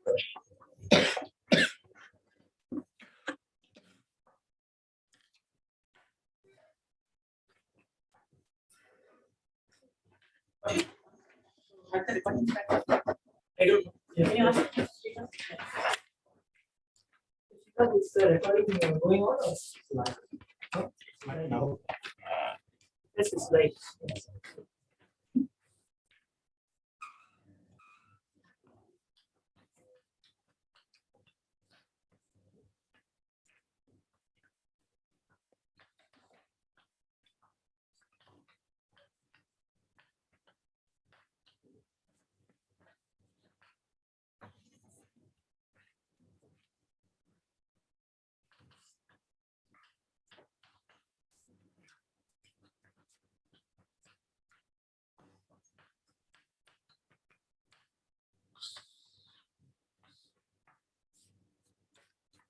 I don't know. Can you ask? Is the recording going on or live? No. This is live.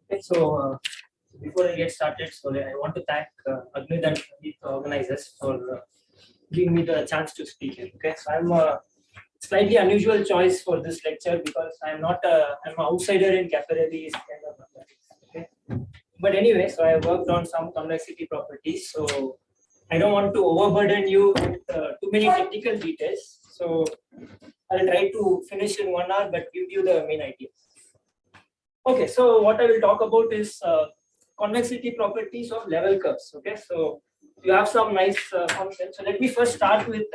Okay, so before I get started, so I want to thank Agni and the organizers for giving me the chance to speak here. Okay, so I'm a slightly unusual choice for this lecture because I'm not I'm an outsider in Caffarelli's kind of mathematics. Okay, but anyway, so I worked on some convexity properties, so I don't want to overburden you with too many technical details. So I'll try to finish in 1 hour, but give you the main ideas. Okay, so what I will talk about is convexity properties of level curves. Okay, so you have some nice functions. So let me first start with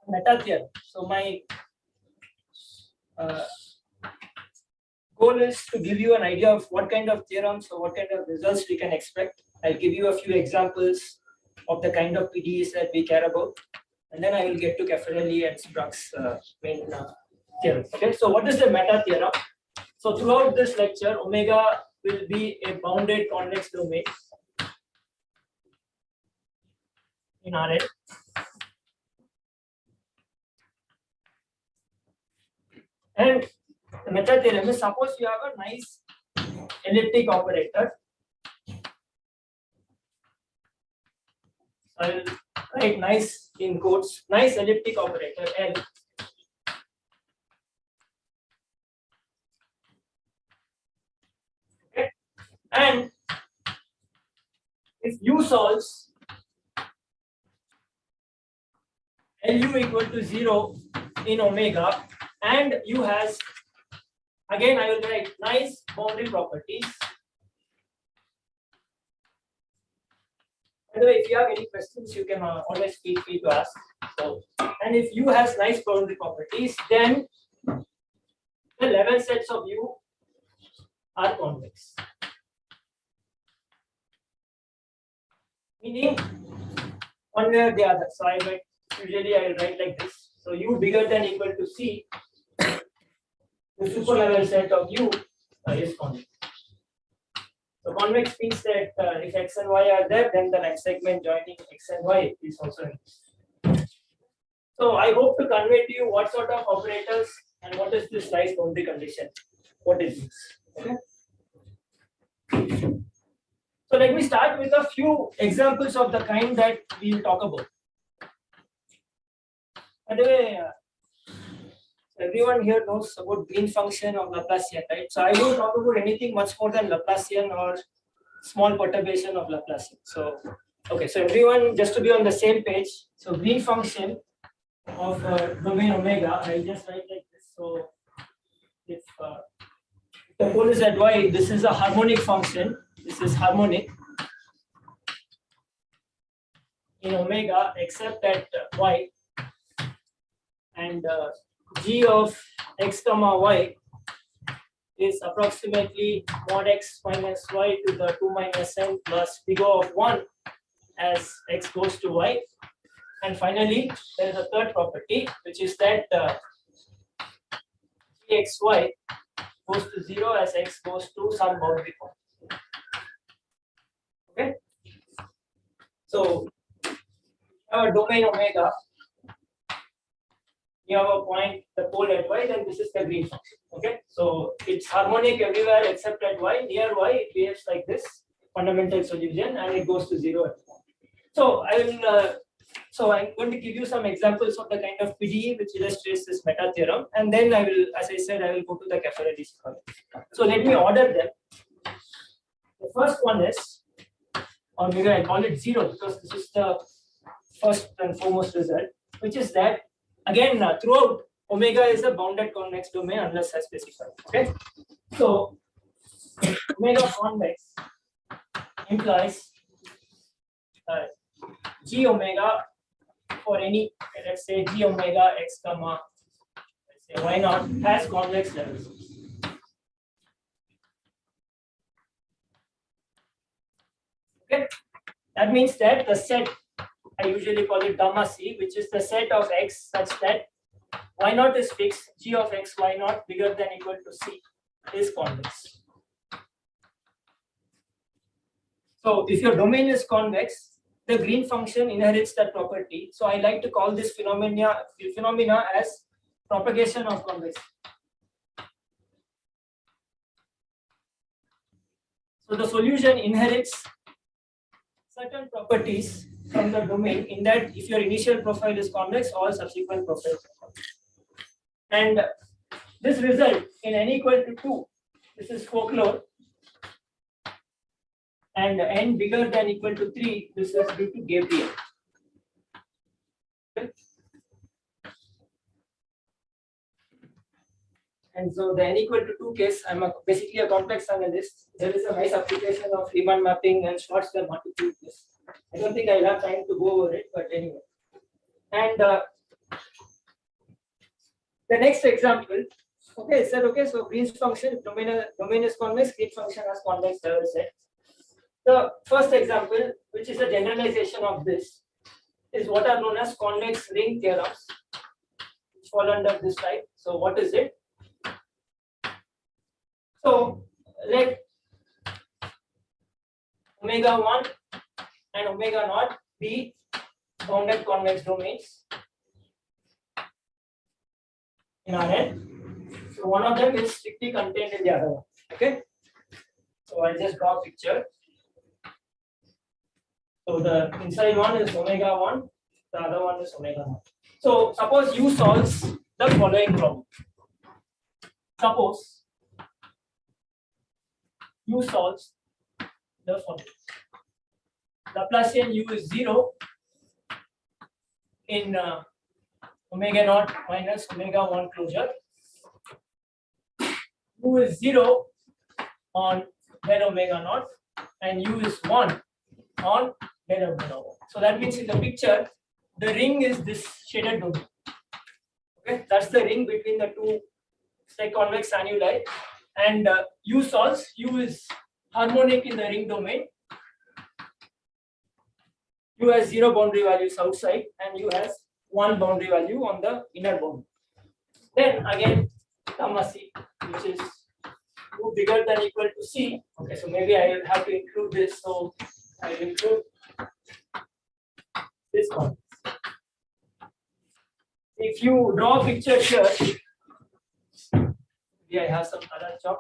meta theorem. So my goal is to give you an idea of what kind of theorems or what kind of results we can expect. I'll give you a few examples of the kind of PDEs that we care about, and then I will get to Caffarelli and Spruck's main theorem. Okay, so what is the meta theorem? So throughout this lecture, omega will be a bounded convex domain in Rn. And the meta theorem is, suppose you have a nice elliptic operator. I'll write nice in quotes, nice elliptic operator L. Okay. And if U solves LU equal to 0 in omega, and U has, again I will write nice boundary properties. By the way, if you have any questions, you can always feel free to ask. So, and if U has nice boundary properties, then the level sets of U are convex. Meaning one way or the other. So I write, usually I will write like this. So U bigger than equal to C, the super level set of U is convex. So convex means that if X and Y are there, then the line segment joining X and Y is also in. So I hope to convey to you what sort of operators and what is this nice boundary condition. What is this? Okay. So let me start with a few examples of the kind that we will talk about. By the way, everyone here knows about green function or Laplacian, right? So I won't talk about anything much more than Laplacian or small perturbation of Laplacian. So, okay, so everyone, just to be on the same page, so green function of domain omega, I'll just write like this. So if the pole is at y, this is a harmonic function. This is harmonic in omega except at y, and g of x comma y is approximately mod x minus y to the 2 minus n plus big O of 1 as x goes to y. And finally, there is a third property, which is that gxy goes to 0 as x goes to some boundary point. Okay. So, our domain omega, you have a point, the pole at y, then this is the green function. Okay. So, it's harmonic everywhere except at y. Near y, it behaves like this fundamental solution, and it goes to 0 at y. So, I will So I'm going to give you some examples of the kind of PDE which illustrates this meta theorem, and then I will, as I said, I will go to the Caffarelli scholar. So let me order them. The first one is, or maybe I call it 0 because this is the first and foremost result, which is that again throughout omega is a bounded convex domain unless I specify. Okay, so omega convex implies g omega for any, let's say g omega x comma, let's say y naught has convex levels. Okay, that means that the set, I usually call it gamma C, which is the set of x such that y naught is fixed, g of x y naught bigger than equal to c is convex. So if your domain is convex, the green function inherits that property. So I like to call this phenomena as propagation of convexity. So the solution inherits certain properties from the domain, in that if your initial profile is convex, all subsequent profiles are convex. And this result in n equal to 2, this is folklore, and n bigger than equal to 3, this is due to Gabriel. Okay. And so the n equal to 2 case, I'm basically a complex analyst. There is a nice application of Riemann mapping and Schwarzschild multiplicity. I don't think I'll have time to go over it, but anyway. And the next example, okay, sir, okay, so Green's function, domain is convex, Green function has convex level set. The first example, which is a generalization of this, is what are known as convex ring theorems, which fall under this type. So what is it? So let omega 1 and omega naught be bounded convex domains in Rn. So one of them is strictly contained in the other one. Okay. So I'll just draw a picture. So the inside one is omega 1, the other one is omega naught. So suppose U solves the following problem. Suppose U solves the following. Laplacian U is 0 in omega naught minus omega 1 closure. U is 0 on del omega naught, and U is 1 on del omega 1. So that means in the picture, the ring is this shaded domain. Okay, that's the ring between the two convex annuli, and U solves. U is harmonic in the ring domain. U has 0 boundary values outside, and U has 1 boundary value on the inner boundary. Then again, gamma C, which is U bigger than equal to C. Okay, so maybe I will have to include this. So I will include this one. If you draw a picture here, maybe I have some color chalk.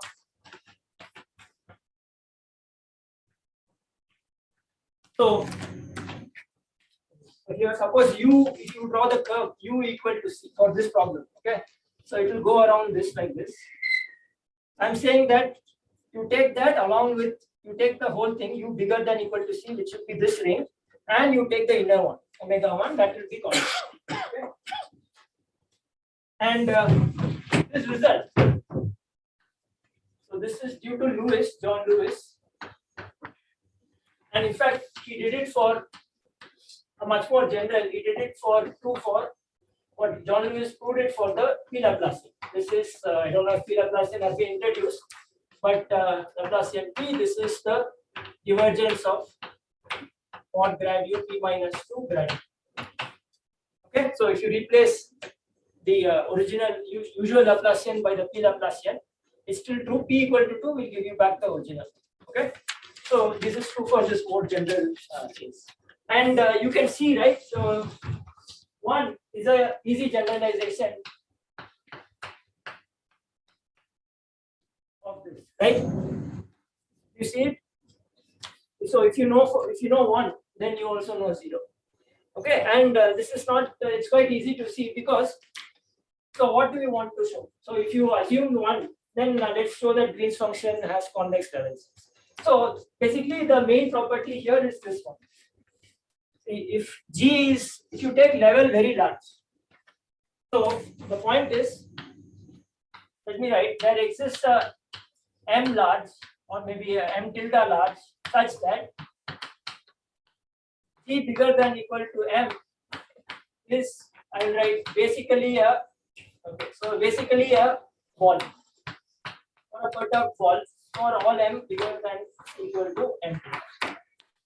So here, suppose if you draw the curve U equal to C for this problem, okay? So it will go around this like this. I'm saying that you take that along with, you take the whole thing U bigger than equal to C, which should be this ring, and you take the inner one, omega 1, that will be constant. Okay? And this result, so this is due to John Lewis, and in fact he did it for a much more general. He did it for what John Lewis proved it for the P Laplacian. This is I don't know if P Laplacian has been introduced, but Laplacian P. This is the divergence of mod grad U P minus 2 grad U. Okay, so if you replace the original usual Laplacian by the P Laplacian, it's still true. P equal to 2 will give you back the original. Okay, so this is true for this more general case. And you can see, right? So one is a easy generalization of this, right? You see it? So if you know 1, then you also know 0. Okay, and this is not, it's quite easy to see because, so what do we want to show? So if you assume one, then let's show that Green's function has convex levels. So basically the main property here is this one. If G is, if you take level very large, so the point is, let me write, there exists a M large or maybe a M tilde large such that G bigger than equal to M is, I will write basically a, okay, so basically a ball or a perturbed ball for all M bigger than equal to M,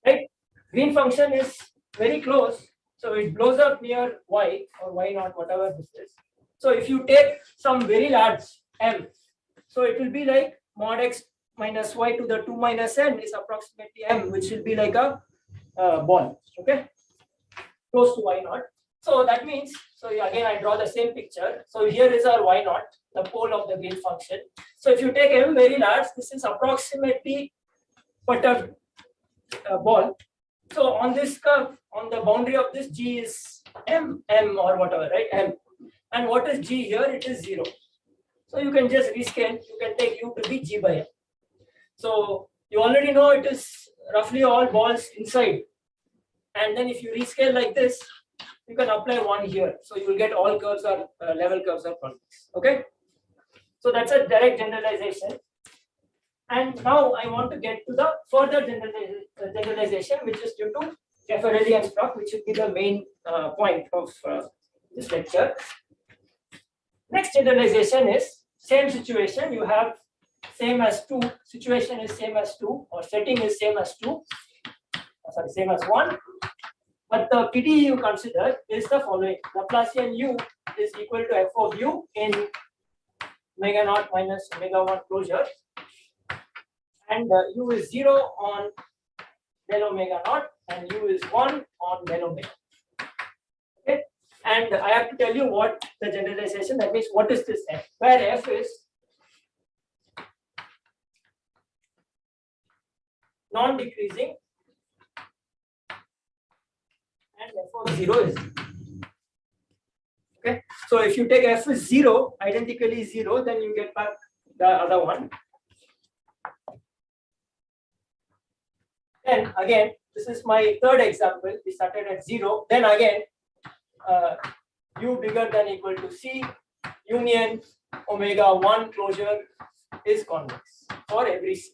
right? Green function is very close, so it blows up near Y or Y naught, whatever this is. So if you take some very large M, so it will be like mod X minus Y to the 2 minus N is approximately M, which will be like a ball, okay, close to Y naught. So that means, so again I draw the same picture. So here is our Y naught, the pole of the Green function. So if you take M very large, this is approximately perturbed ball. So on this curve, on the boundary of this, G is M or whatever, right? M. And what is G here? It is 0. So you can just rescale, you can take U to be G by M. So you already know it is roughly all balls inside. And then if you rescale like this, you can apply 1 here. So you will get all curves are level curves are convex. Okay. So that's a direct generalization. And now I want to get to the further generalization, which is due to Caffarelli and Spruck, which will be the main point of this lecture. Next generalization is same situation. You have same as 2, situation is same as 2, or setting is same as 2, sorry, same as 1. But the PDE you consider is the following. Laplacian U is equal to F of U in omega naught minus omega 1 closure. And U is 0 on del omega naught and U is 1 on del omega. Okay. And I have to tell you what the generalization, that means what is this F, where F is non-decreasing and F of 0 is 0. Okay. So if you take F is 0, identically 0, then you get back the other one. Then again, this is my third example. We started at 0. Then again, U bigger than equal to C, union omega 1 closure is convex for every C.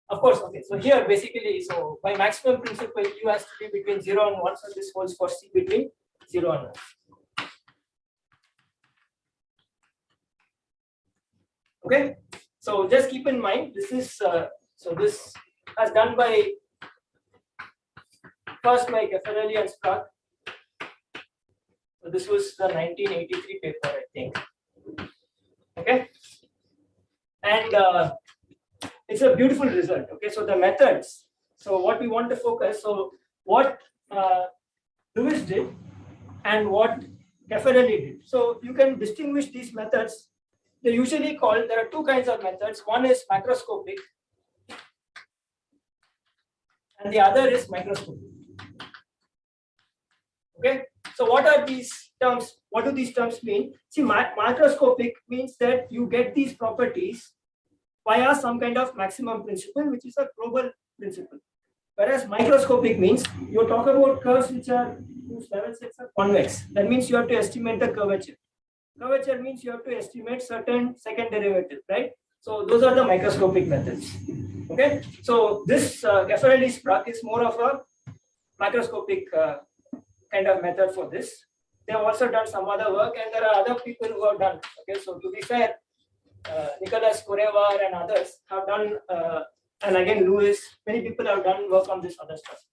Of course, okay. So here basically, so by maximum principle, U has to be between 0 and 1. So this holds for C between 0 and 1. Okay. So just keep in mind, this is so this as done by first by Caffarelli and Spruck. So this was the 1983 paper, I think. Okay, and it's a beautiful result. Okay, so the methods. So what we want to focus. So what Luis did and what Caffarelli did. So you can distinguish these methods. They're usually called. There are two kinds of methods. One is macroscopic, and the other is microscopic. Okay, so what are these terms? What do these terms mean? See, macroscopic means that you get these properties via some kind of maximum principle, which is a global principle. Whereas microscopic means you talk about curves which are whose level sets are convex. That means you have to estimate the curvature. Curvature means you have to estimate certain second derivative, right? So those are the microscopic methods. Okay, so this Caffarelli Spruck is more of a macroscopic kind of method for this. They have also done some other work, and there are other people who have done. Okay, so to be fair, Nicholas Korevar and others have done, and again Luis, many people have done work on this other stuff,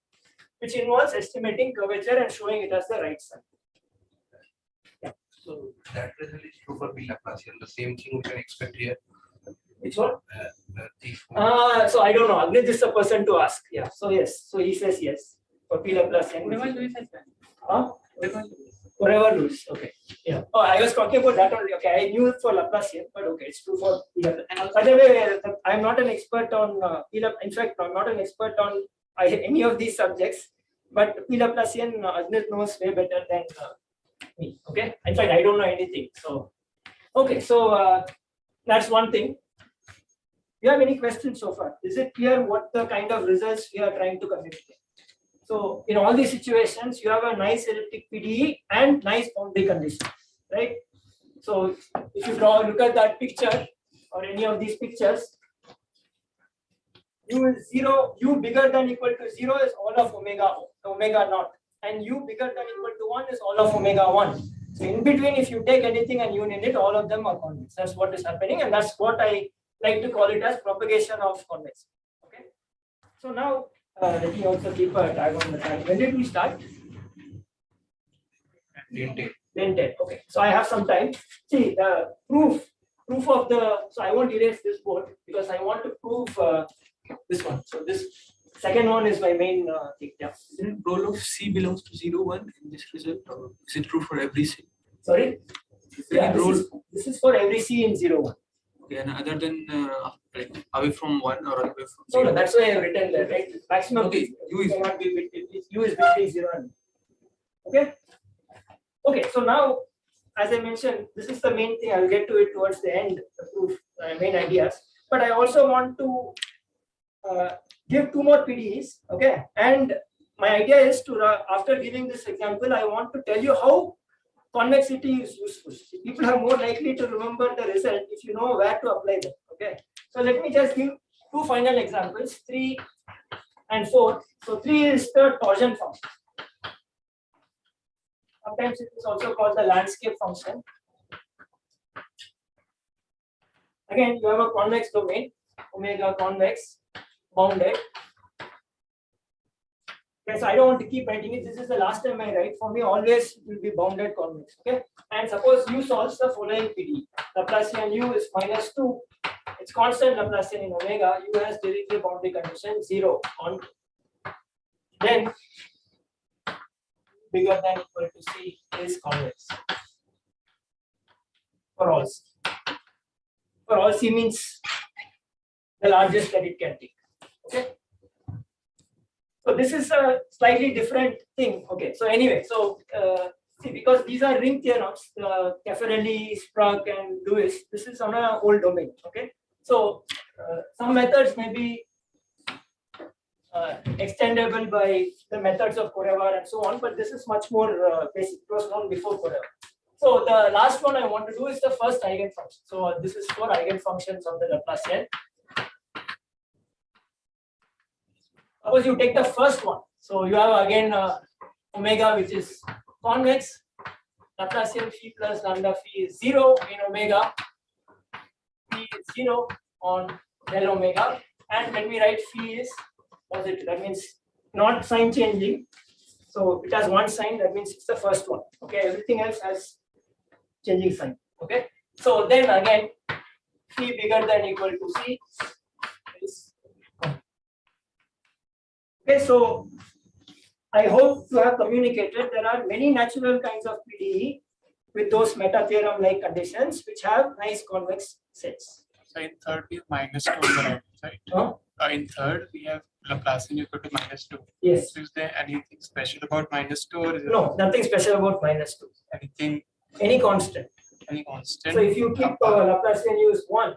which involves estimating curvature and showing it as the right side. Yeah. So that result is true for P Laplacian. The same thing we can expect here. Which one? So I don't know. Agnes is the person to ask. Yeah. So yes. So he says yes for P Laplacian. Whatever Luis. Okay. Yeah. Oh, I was talking about that only. Okay. I knew it for Laplacian, but okay, it's true for P Laplacian. By the way, I'm not an expert on P Laplacian. In fact, I'm not an expert on any of these subjects. but P Laplacian Agnit knows way better than me. Okay, in fact, I don't know anything. So, okay, so that's one thing. Do you have any questions so far? Is it clear what the kind of results we are trying to communicate? So, in all these situations, you have a nice elliptic PDE and nice boundary condition, right? So, if you look at that picture or any of these pictures, u is 0, u bigger than equal to 0 is all of omega naught, and u bigger than equal to 1 is all of omega 1. So, in between, if you take anything and union it, all of them are convex. That's what is happening, and that's what I like to call it as propagation of convexity. Okay. So now let me also keep a tag on the time. When did we start? Then 10. Okay. So I have some time. See the proof of the. So I won't erase this board because I want to prove this one. So this second one is my main thing. Yeah. Isn't role of C belongs to 0, 1 in this result? Or is it true for every C? Sorry. Yeah, this is for every C in 0, 1. Okay, and other than like away from 1 or away from 0? No, that's why I have written that, right? Maximum okay, u is cannot be between, u is between 0 and 1. Okay. Okay, so now, as I mentioned, this is the main thing. I will get to it towards the end, the proof, main ideas. But I also want to give 2 more PDEs. Okay, and my idea is to after giving this example, I want to tell you how convexity is useful. People are more likely to remember the result if you know where to apply them. Okay, so let me just give 2 final examples, 3 and 4. So 3 is the torsion function. Sometimes it is also called the landscape function. Again, you have a convex domain, omega convex, bounded. Okay, so I don't want to keep writing it. This is the last time I write. For me, always will be bounded convex. Okay, and suppose u solves the following PDE. Laplacian u is -2. It's constant Laplacian in omega. U has derivative boundary condition 0 on. Then bigger than equal to C is convex for all C. For all C means the largest that it can take. Okay. So this is a slightly different thing. Okay. So anyway, so see, because these are ring theorems, Caffarelli, Spruck, and Luis. This is on an old domain. Okay. So some methods may be extendable by the methods of Korevar and so on, but this is much more basic. It was known before Korevar. So the last one I want to do is the first eigenfunction. So this is for eigenfunctions of the Laplacian. Suppose you take the first one. So you have again omega, which is convex. Laplacian phi plus lambda phi is 0 in omega. Phi is 0 on del omega. And when we write phi is positive, that means not sign changing. So it has one sign, that means it's the first one. Okay, everything else has changing sign. Okay, so then again, phi bigger than equal to C is. Okay, so I hope to have communicated there are many natural kinds of PDE with those meta theorem like conditions which have nice convex sets. So in third we have -2 on the right side. Huh? In third we have Laplacian equal to -2. Yes. So is there anything special about -2 or is No, nothing special about -2. anything, Any constant. any constant? So if you keep Laplacian u is 1,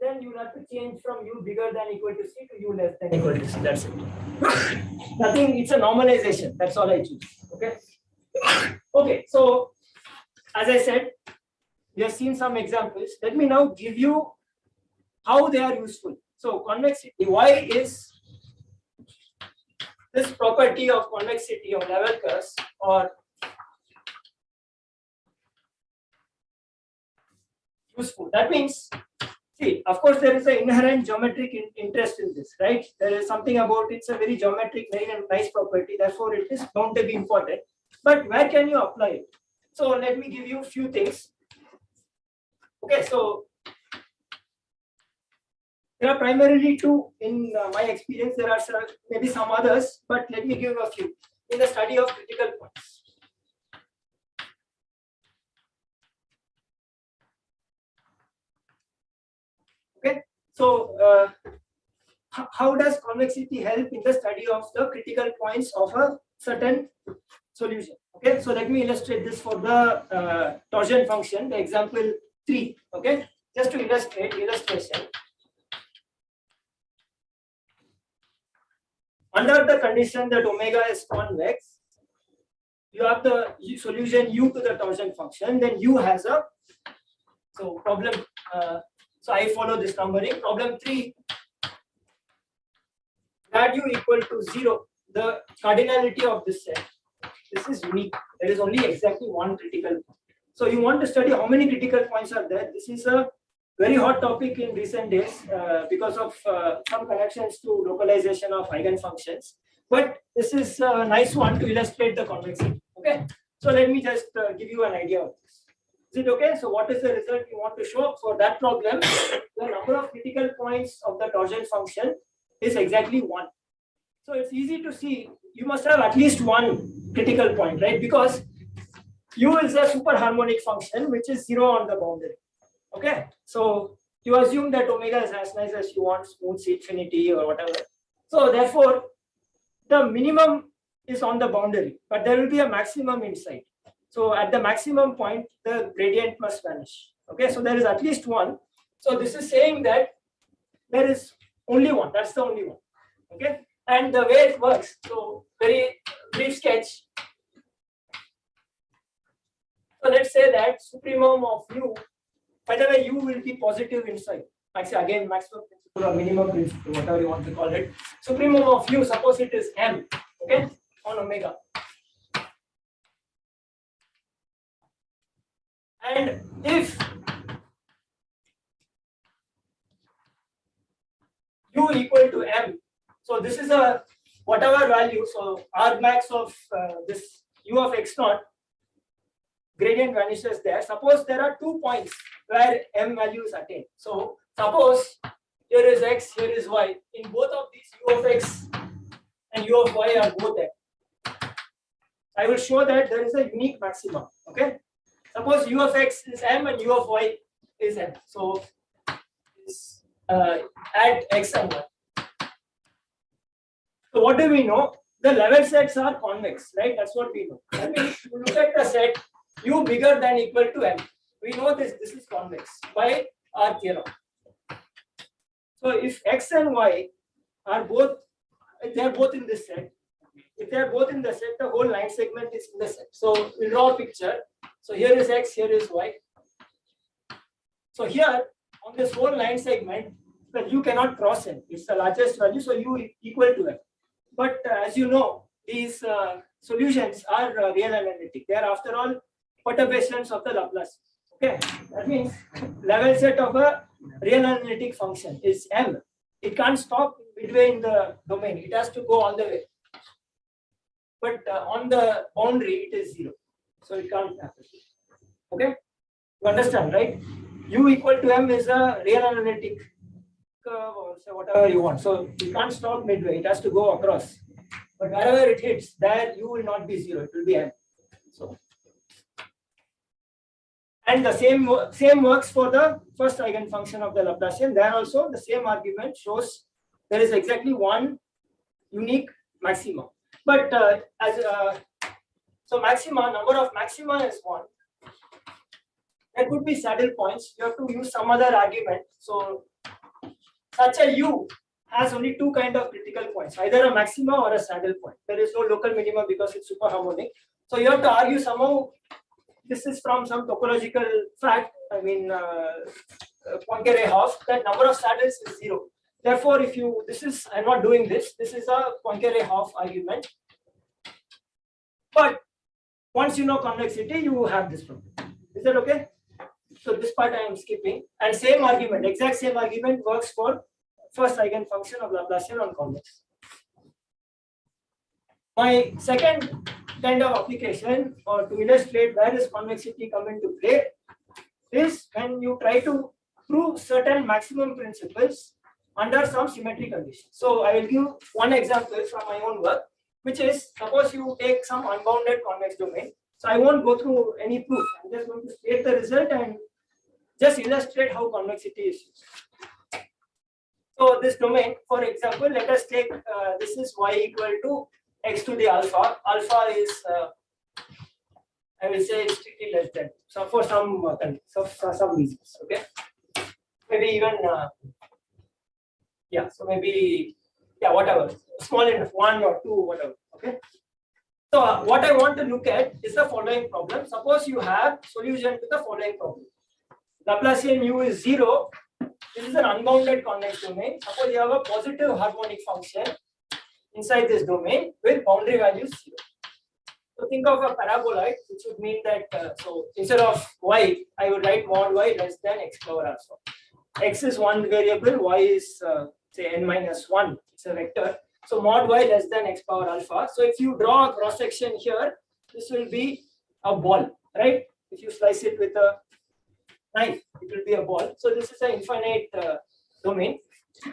then you have to change from u bigger than equal to C to u less than equal to C. That's it. Nothing, it's a normalization. That's all I choose. Okay. Okay, so as I said, we have seen some examples. Let me now give you how they are useful. So convexity, why is this property of convexity of level curves or useful? That means, see, of course, there is an inherent geometric interest in this, right? There is something about it's a very geometric, very nice property. Therefore, it is bound to be important. But where can you apply it? So let me give you a few things. Okay, so there are primarily 2 in my experience. There are maybe some others, but let me give a few. In the study of critical points. Okay, so how does convexity help in the study of the critical points of a certain solution. Okay, so let me illustrate this for the torsion function, the example 3. Okay, just to illustrate illustration. Under the condition that omega is convex, you have the solution u to the torsion function, then u has a problem. So I follow this numbering. Problem 3, that u equal to 0, the cardinality of this set. This is unique. There is only exactly one critical point. So you want to study how many critical points are there. This is a very hot topic in recent days because of some connections to localization of eigenfunctions. But this is a nice one to illustrate the convexity. Okay. So let me just give you an idea of this. Is it okay? So what is the result you want to show for that problem? The number of critical points of the torsion function is exactly 1. So it's easy to see. You must have at least one critical point, right? Because u is a superharmonic function which is 0 on the boundary. Okay, so you assume that omega is as nice as you want, smooth infinity or whatever. So therefore, the minimum is on the boundary, but there will be a maximum inside. So at the maximum point, the gradient must vanish. Okay, so there is at least one. So this is saying that there is only one. That's the only one. Okay, and the way it works. So very brief sketch. So let's say that supremum of u. By the way, u will be positive inside. Actually, again, maximum principle or minimum principle, whatever you want to call it. Supremum of u, suppose it is m, okay, on omega. And if u equal to m, so this is a whatever value, so R max of this u of x naught, gradient vanishes there. Suppose there are 2 points where m value is attained. So suppose here is x, here is y. In both of these, u of x and u of y are both there. I will show that there is a unique maximum. Okay. Suppose u of x is m and u of y is m. So add x and y. So what do we know? The level sets are convex, right? That's what we know. That means you look at the set u bigger than equal to m. We know this is convex by our theorem. So if x and y are both, if they are both in this set, if they are both in the set, the whole line segment is in the set. So we'll draw a picture. So here is x, here is y. So here on this whole line segment, the u cannot cross n. It's the largest value, so u equal to m. But as you know, these solutions are real analytic. They are after all perturbations of the Laplace. Okay, that means level set of a real analytic function is m. It can't stop midway in the domain. It has to go all the way. But on the boundary, it is 0. So it can't happen. Okay, you understand, right? U equal to m is a real analytic curve or so whatever you want. So you can't stop midway. It has to go across. But wherever it hits, there u will not be 0. It will be m. So. And the same works for the first eigenfunction of the Laplacian. There also the same argument shows there is exactly one unique maximum. But so maxima, number of maxima is 1. There could be saddle points. You have to use some other argument. So such a u has only 2 kind of critical points, either a maxima or a saddle point. There is no local minimum because it's superharmonic. So you have to argue somehow. This is from some topological fact, I mean Poincaré-Hopf, that number of saddles is 0. Therefore, if you, I'm not doing this, this is a Poincaré-Hopf argument. But once you know convexity, you have this problem. Is that okay? So this part I am skipping. And same argument, exact same argument works for first eigenfunction of Laplacian on convex. My second kind of application, or to illustrate where does convexity come into play, is when you try to prove certain maximum principles under some symmetry conditions. So I will give one example from my own work, which is suppose you take some unbounded convex domain. So I won't go through any proof. I'm just going to state the result and just illustrate how convexity is used. So this domain, for example, let us take this is y equal to x to the alpha. Alpha is I will say strictly less than. So for some some reasons, okay. Maybe even yeah. So maybe yeah, whatever, small enough, 1 or 2, whatever. Okay. So what I want to look at is the following problem. Suppose you have solution to the following problem. Laplacian u is 0. This is an unbounded convex domain. Suppose you have a positive harmonic function inside this domain with boundary values 0. So think of a paraboloid, which would mean that so instead of y, I would write mod y less than x power alpha. X is one variable, y is say n minus 1. It's a vector. So mod y less than x power alpha. So if you draw a cross section here, this will be a ball, right? If you slice it with a knife, it will be a ball. So this is an infinite domain.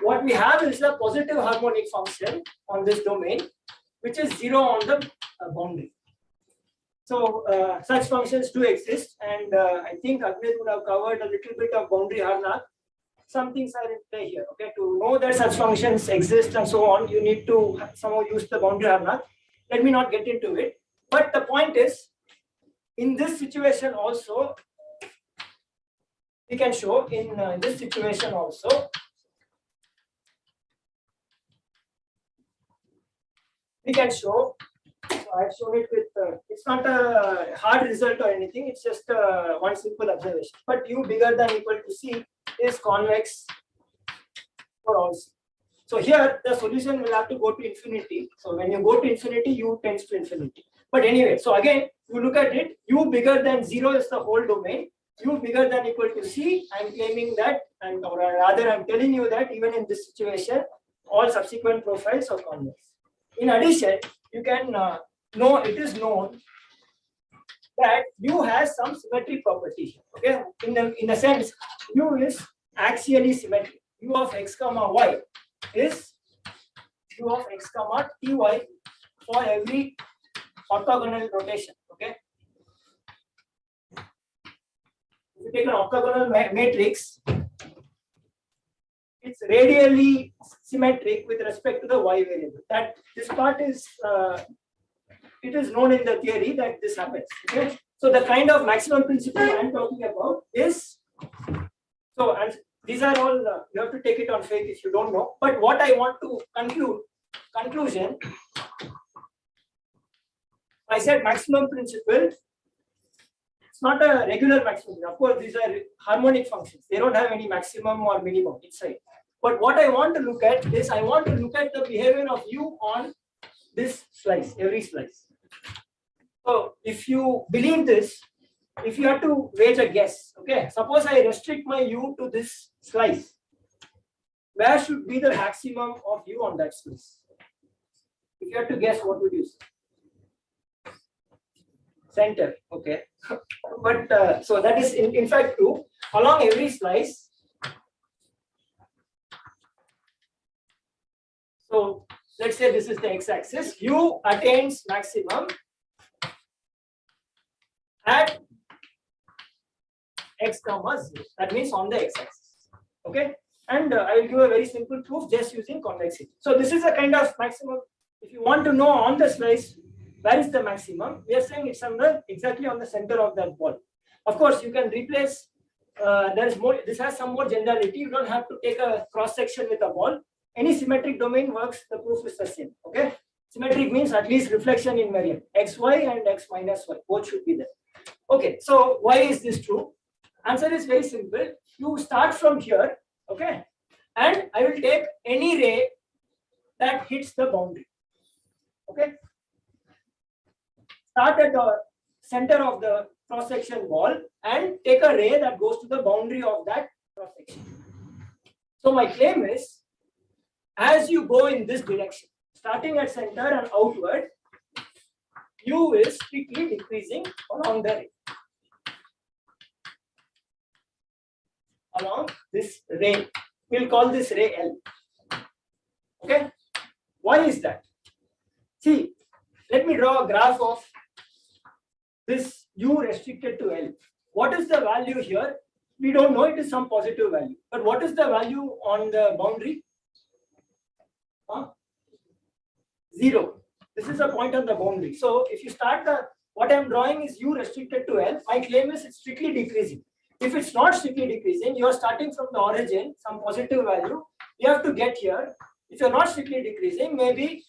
What we have is a positive harmonic function on this domain, which is 0 on the boundary. So such functions do exist, and I think Agni would have covered a little bit of boundary Harnack. Some things are in play here. Okay, to know that such functions exist and so on, you need to somehow use the boundary Harnack. Let me not get into it. But the point is, in this situation also, we can show in this situation also, we can show. So I've shown it with. It's not a hard result or anything. It's just one simple observation. But u bigger than equal to c is convex for all c. So here the solution will have to go to infinity. So when you go to infinity, u tends to infinity. But anyway, so again, you look at it. U bigger than 0 is the whole domain. U bigger than equal to c. I'm claiming that, and or rather, I'm telling you that even in this situation, all subsequent profiles are convex. In addition, you can know, it is known that u has some symmetry property. Okay, in a sense, u is axially symmetric. U of x comma y is u of x comma ty for every orthogonal rotation. Okay, if you take an orthogonal matrix, it's radially symmetric with respect to the y variable. That this part is it is known in the theory that this happens. Okay, so the kind of maximum principle I am talking about is so, and these are all you have to take it on faith if you don't know. But what I want to conclusion, I said maximum principle. It's not a regular maximum. Of course, these are harmonic functions. They don't have any maximum or minimum inside. But what I want to look at is I want to look at the behavior of u on this slice, every slice. So if you believe this, if you have to wait a guess, okay, suppose I restrict my u to this slice, where should be the maximum of u on that slice? If you have to guess, what would you say? Center, okay. But so that is in fact true. Along every slice, so let's say this is the x-axis, u attains maximum at x comma 0. That means on the x-axis. Okay, and I will give a very simple proof just using convexity. So this is a kind of maximum. If you want to know on the slice where is the maximum, we are saying it's exactly on the center of that ball. Of course, you can replace. There is more. This has some more generality. You don't have to take a cross section with a ball. Any symmetric domain works. The proof is the same. Okay, symmetric means at least reflection invariant. X y and x minus y both should be there. Okay, so why is this true? Answer is very simple. You start from here, okay, and I will take any ray that hits the boundary. Okay, start at the center of the cross section ball and take a ray that goes to the boundary of that cross section. So my claim is, as you go in this direction, starting at center and outward, u is strictly decreasing along the ray. Along this ray, we'll call this ray L. Okay, why is that? See, let me draw a graph of this u restricted to L. What is the value here? We don't know, it is some positive value. But what is the value on the boundary? 0. This is a point on the boundary. So if you start what I'm drawing is U restricted to L. My claim is it's strictly decreasing. If it's not strictly decreasing, you are starting from the origin, some positive value. You have to get here. If you're not strictly decreasing, maybe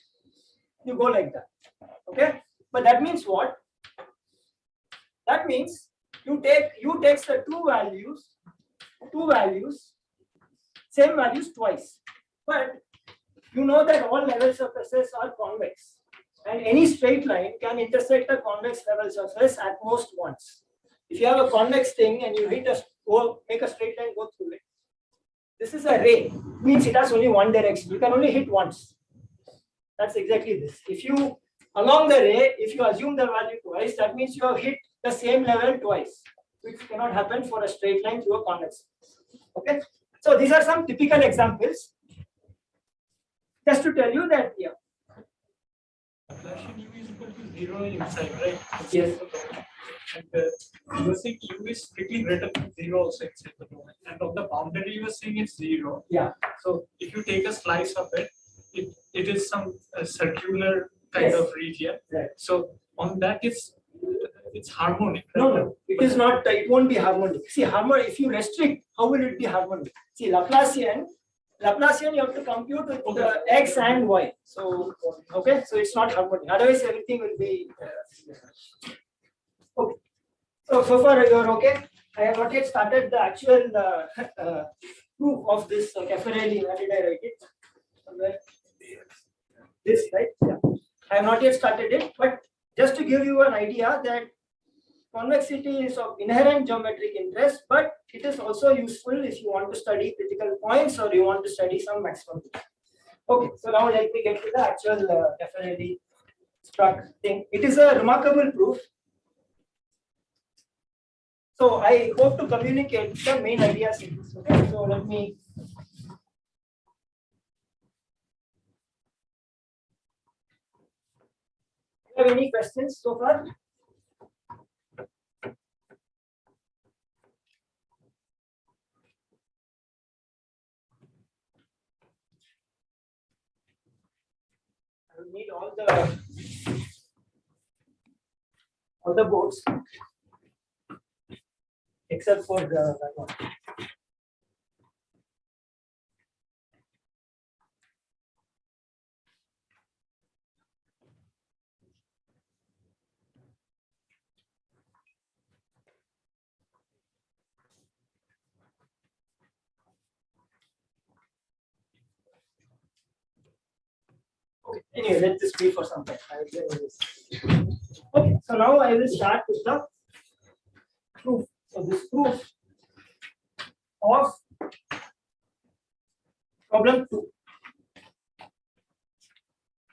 you go like that. Okay, but that means what? That means U takes the two values, same values twice. But you know that all levels of SS are convex, and any straight line can intersect the convex level surface at most once. If you have a convex thing and you make a straight line go through it, this is a ray, means it has only one direction. You can only hit once. That's exactly this. If you along the ray, if you assume the value twice, that means you have hit the same level twice, which cannot happen for a straight line through a convex. Okay, so these are some typical examples. Just to tell you that, yeah. Laplacian U is equal to 0 inside, right? Yes. And you were saying U is strictly greater than 0 also inside the domain. And of the boundary, you were saying it's 0. Yeah. So if you take a slice of it, it is some circular kind of region. Right. So on that, it's harmonic. Right? No, it is not. It won't be harmonic. See, if you restrict, how will it be harmonic? See, Laplacian, you have to compute with the x and y. So, okay, so it's not harmonic. Otherwise, everything will be. Okay. So far you're okay. I have not yet started the actual proof of this Caffarelli. Where did I write it? Somewhere. This, right? Yeah. I have not yet started it, but just to give you an idea that convexity is of inherent geometric interest, but it is also useful if you want to study critical points or you want to study some maximum. Okay, so now let me get to the actual Caffarelli Spruck thing. It is a remarkable proof. So I hope to communicate the main ideas in this. Okay, so let me. Do you have any questions so far? I will need all the boards except for that one. Okay. Anyway, let this be for some time. Okay, so now I will start with the proof. So this proof of problem 2.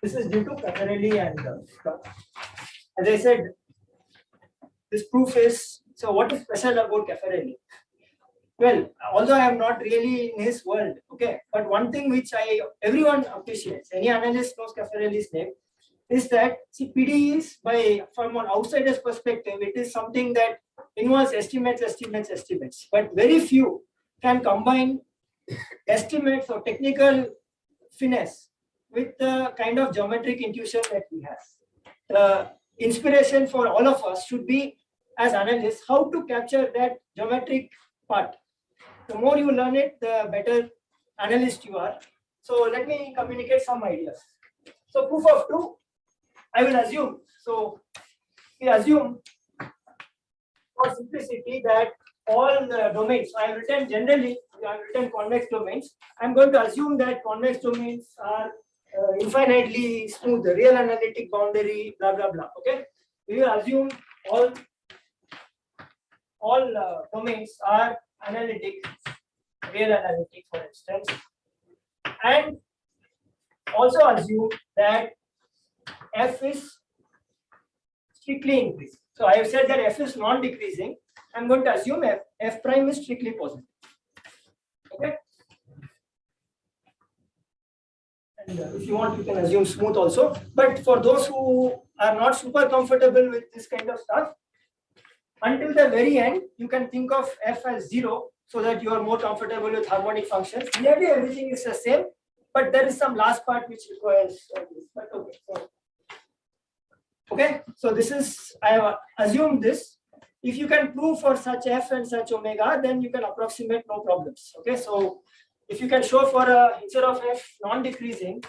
This is due to Caffarelli and Spruck. As I said, this proof is, so what is special about Caffarelli? Well, although I am not really in his world, okay, but one thing which everyone appreciates, any analyst knows Caffarelli's name, is that see, PD is from an outsider's perspective, it is something that involves estimates, but very few can combine estimates or technical finesse with the kind of geometric intuition that he has. The inspiration for all of us should be, as analysts, how to capture that geometric part. The more you learn it, the better analyst you are. So let me communicate some ideas. So proof of 2, I will assume. So we assume for simplicity that all the domains, I have written generally, I have written convex domains. I'm going to assume that convex domains are infinitely smooth, the real analytic boundary, blah, blah, blah. Okay. We will assume all domains are analytic, real analytic, for instance, and also assume that f is strictly increasing. So I have said that f is non-decreasing. I'm going to assume f prime is strictly positive. Okay. And if you want, you can assume smooth also. But for those who are not super comfortable with this kind of stuff, until the very end, you can think of f as 0 so that you are more comfortable with harmonic functions. Nearly everything is the same, but there is some last part which requires this. But okay, so Okay, so this is, I have assumed this. If you can prove for such f and such omega, then you can approximate no problems. Okay, so if you can show for a instead of f non-decreasing,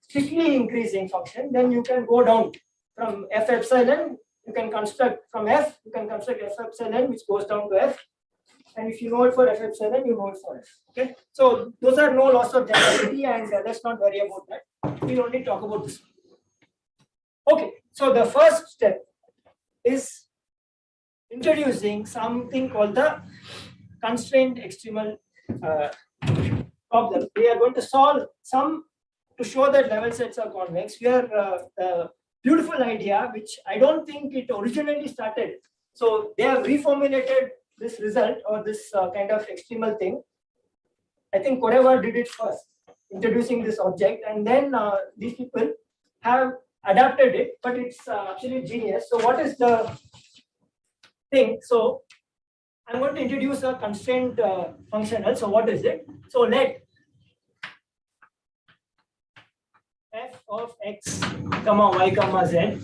strictly increasing function, then you can go down from f epsilon. You can construct from f, you can construct f epsilon, which goes down to f. And if you know it for f epsilon, you know it for f. Okay, so those are no loss of generality, and let's not worry about that. We'll only talk about this. Okay, so the first step is introducing something called the constrained extremal problem. We are going to solve some to show that level sets are convex. We are a beautiful idea, which I don't think it originally started. So they have reformulated this result or this kind of extremal thing. I think whatever did it first, introducing this object, and then these people have adapted it, but it's absolute genius. So what is the thing? So I'm going to introduce a constraint functional. So what is it? So let f of x comma y comma z.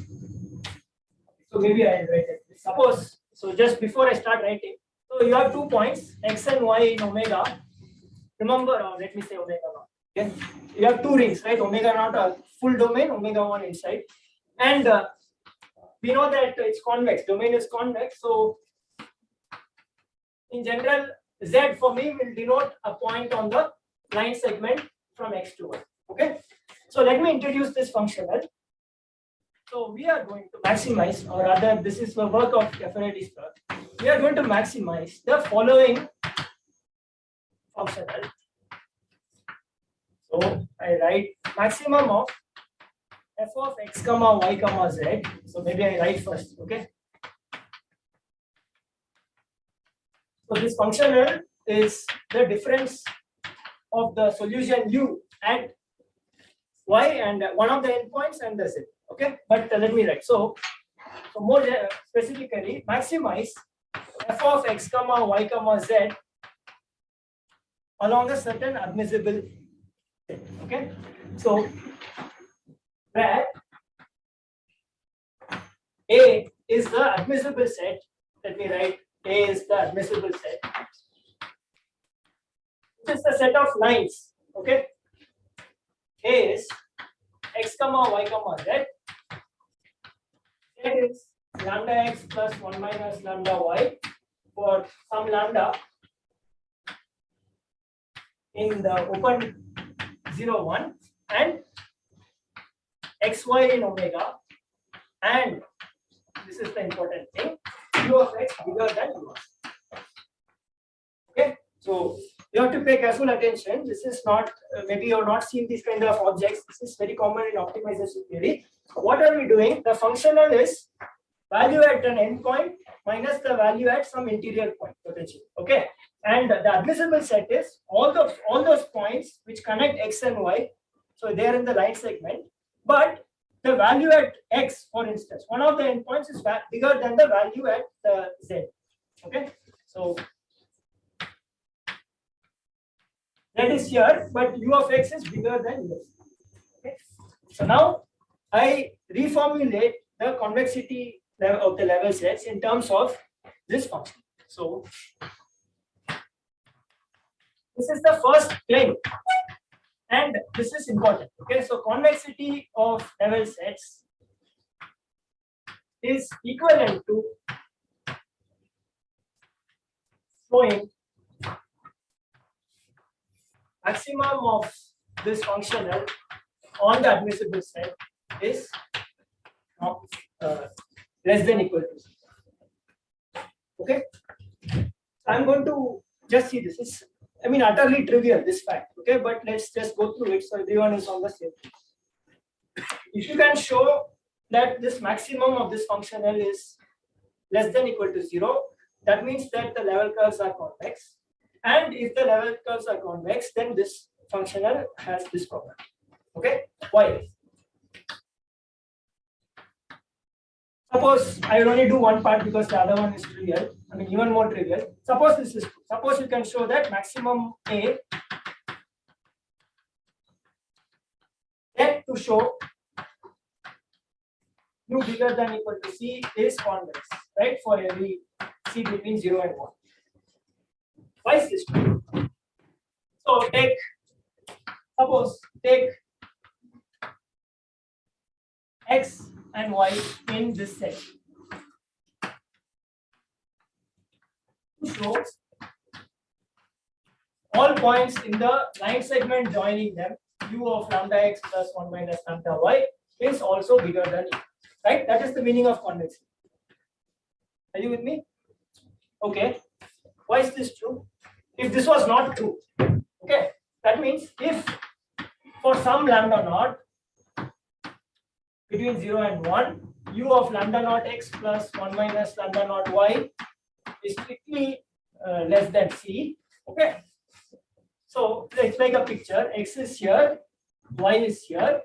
So maybe I'll write it. Suppose, so just before I start writing, so you have 2 points, x and y in omega. Remember, or let me say omega naught. Okay, you have 2 rings, right? Omega naught, a full domain, omega 1 inside, and we know that it's convex. Domain is convex, so in general, z for me will denote a point on the line segment from x to y. Okay, so let me introduce this functional. So we are going to maximize, or rather, this is the work of Caffarelli and Spruck. We are going to maximize the following functional. So I write maximum of f of x comma y comma z. So maybe I write first. Okay. So this functional is the difference of the solution u at y and one of the endpoints and the z. Okay, but let me write. So more specifically, maximize f of x comma y comma z along a certain admissible set. Okay, so where A is the admissible set. Let me write A is the admissible set, which is the set of lines. Okay, A is x comma y comma z. Z is lambda x plus 1 minus lambda y for some lambda in the open 0 1 and xy in omega, and this is the important thing, u of x bigger than u of x. Okay, so you have to pay careful attention. This is not maybe you have not seen these kind of objects. This is very common in optimization theory. What are we doing? The functional is value at an endpoint minus the value at some interior point potentially. Okay, and the admissible set is all those points which connect x and y. So they are in the line segment, but the value at x, for instance, one of the endpoints is bigger than the value at the z. Okay, so that is here, but u of x is bigger than u. Okay, so now I reformulate the convexity of the level sets in terms of this function. So this is the first claim, and this is important. Okay, so convexity of level sets is equivalent to showing maximum of this functional on the admissible set is not less than equal to 0. Okay, I'm going to just see this. It's, I mean, utterly trivial, this fact. Okay, but let's just go through it so everyone is on the same page. If you can show that this maximum of this functional is less than equal to 0, that means that the level curves are convex. And if the level curves are convex, then this functional has this property. Okay, why? Suppose I will only do one part because the other one is trivial. I mean, even more trivial. Suppose this is true. Suppose you can show that maximum A. Then to show u bigger than equal to c is convex, right? For every c between 0 and 1. Why is this true? So suppose take x and y in this set. So all points in the line segment joining them, u of lambda x plus 1 minus lambda y is also bigger than e, right? That is the meaning of convexity. Are you with me? Okay. Why is this true? If this was not true, okay, that means if for some lambda naught between 0 and 1, u of lambda naught x plus 1 minus lambda naught y is strictly less than c, okay. So let's make a picture. X is here, y is here.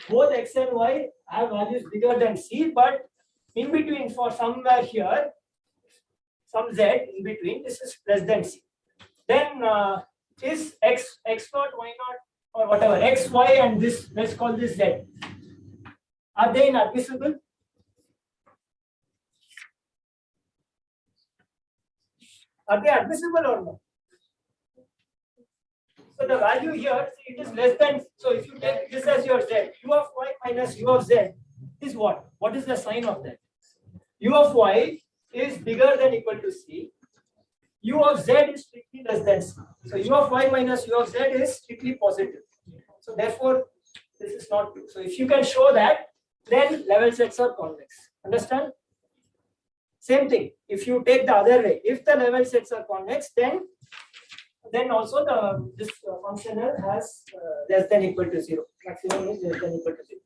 Both x and y have values bigger than c, but in between, for somewhere here, some z in between, this is less than c. Then is x naught, y naught, or whatever, x, y, and this, let's call this z. Are they inadmissible? Are they admissible or not? So the value here, see, it is less than. So if you take this as your z, u of y minus u of z is what? What is the sign of that? U of y is bigger than equal to c. U of z is strictly less than c. So u of y minus u of z is strictly positive. So therefore, this is not true. So if you can show that, then level sets are convex. Understand? Same thing. If you take the other way, if the level sets are convex, then also this functional has less than equal to 0. Maximum is less than equal to 0.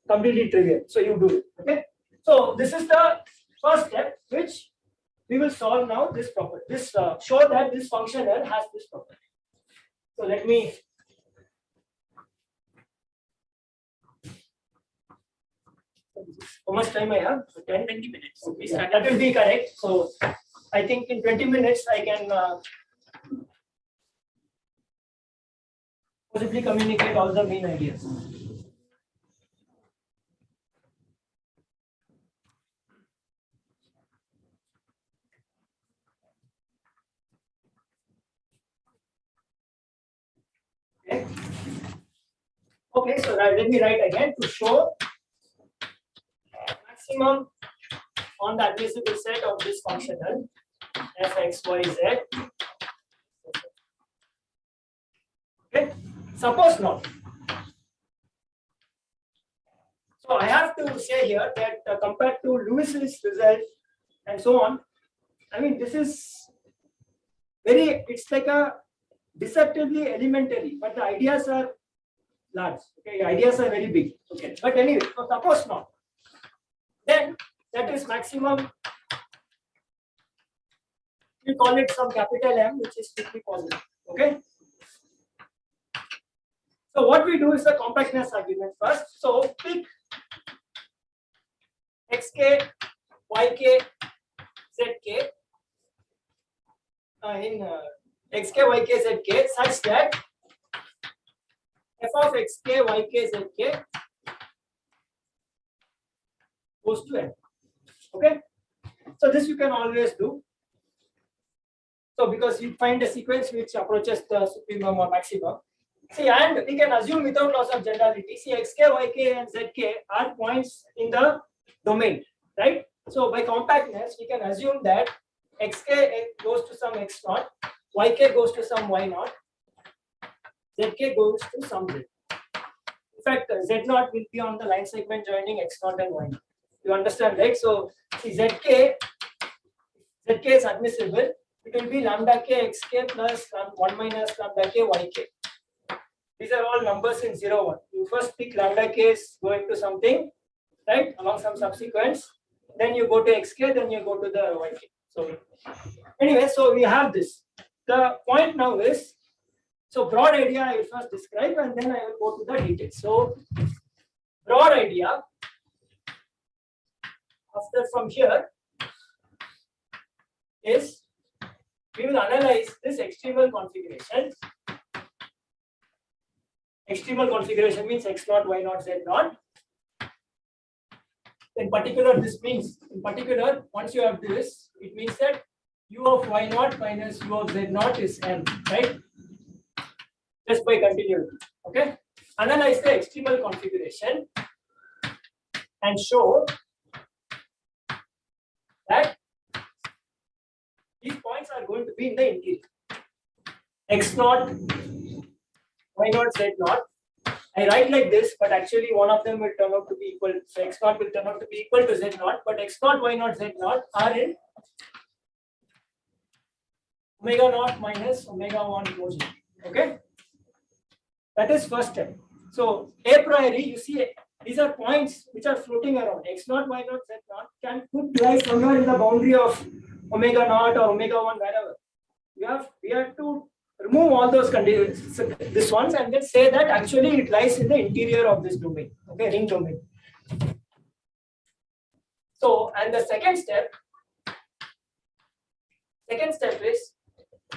Completely trivial. So you do it. Okay. So this is the first step, which we will solve now. This property. This show that this functional has this property. So let me. How much time I have? 10, 20 minutes. Okay, yeah, that will be correct. So I think in 20 minutes I can possibly communicate all the main ideas. Okay. Okay, so let me write again to show maximum on the admissible set of this functional f x y z. Okay, suppose not. So I have to say here that compared to Lewis's result and so on, I mean this is very. It's like a deceptively elementary, but the ideas are large. Okay, ideas are very big. Okay, but anyway, so suppose not. Then that is maximum. We call it some capital M, which is strictly positive. Okay. So what we do is the compactness argument first. So pick xk, yk, zk in xk, yk, zk such that f of xk, yk, zk goes to n. Okay. So this you can always do. So because you find a sequence which approaches the supremum or maximum. See, and we can assume without loss of generality. See, xk, yk, and zk are points in the domain, right? So by compactness, we can assume that xk goes to some x naught, yk goes to some y naught, zk goes to some z. In fact, z naught will be on the line segment joining x naught and y naught. You understand, right? So see, zk is admissible. It will be lambda k xk plus 1 minus lambda k yk. These are all numbers in 0, 1. You first pick lambda k is going to something, right, along some subsequence. Then you go to xk, then you go to the yk. So anyway, so we have this. The point now is, so broad idea I will first describe and then I will go to the details. So broad idea, after from here, is we will analyze this extremal configuration. Extremal configuration means x naught, y naught, z naught. In particular, this means, once you have this, it means that u of y naught minus u of z naught is m, right? Just by continuity. Okay. Analyze the extremal configuration and show that these points are going to be in the interior. X naught, y naught, z naught. I write like this, but actually one of them will turn out to be equal. So x naught will turn out to be equal to z naught, but x naught, y naught, z naught are in omega naught minus omega 1 closure. Okay, that is first step. So a priori, you see these are points which are floating around. X naught, y naught, z naught could lie somewhere in the boundary of omega naught or omega 1, wherever. We have to remove all those conditions, this ones, and then say that actually it lies in the interior of this domain, okay, ring domain. So, and the second step is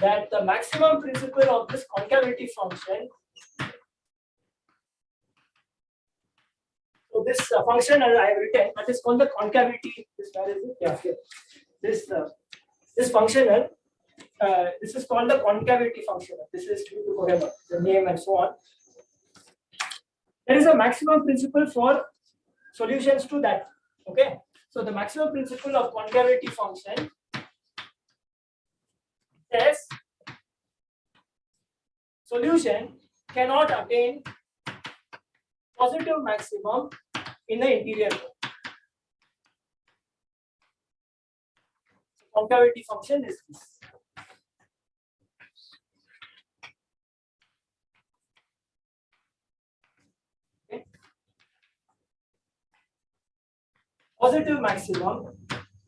that the maximum principle of this concavity function. So this function I have written, that is called the concavity. This where is it? Yeah, here. This functional. This is called the concavity function. This is due to whatever the name and so on. There is a maximum principle for solutions to that. Okay, so the maximum principle of concavity function says solution cannot attain positive maximum in the interior. Concavity function is this. Positive maximum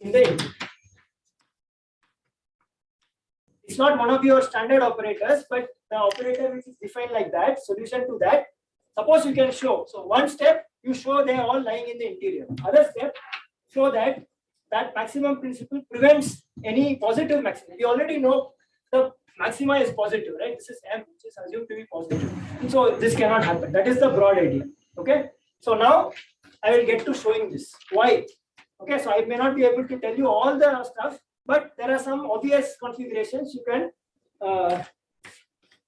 in the interior. It's not one of your standard operators, but the operator which is defined like that, solution to that. Suppose you can show. So one step, you show they are all lying in the interior. Other step, show that maximum principle prevents any positive maximum. We already know the maxima is positive, right? This is m, which is assumed to be positive. So this cannot happen. That is the broad idea. Okay. So now I will get to showing this. Why? Okay, so I may not be able to tell you all the stuff, but there are some obvious configurations you can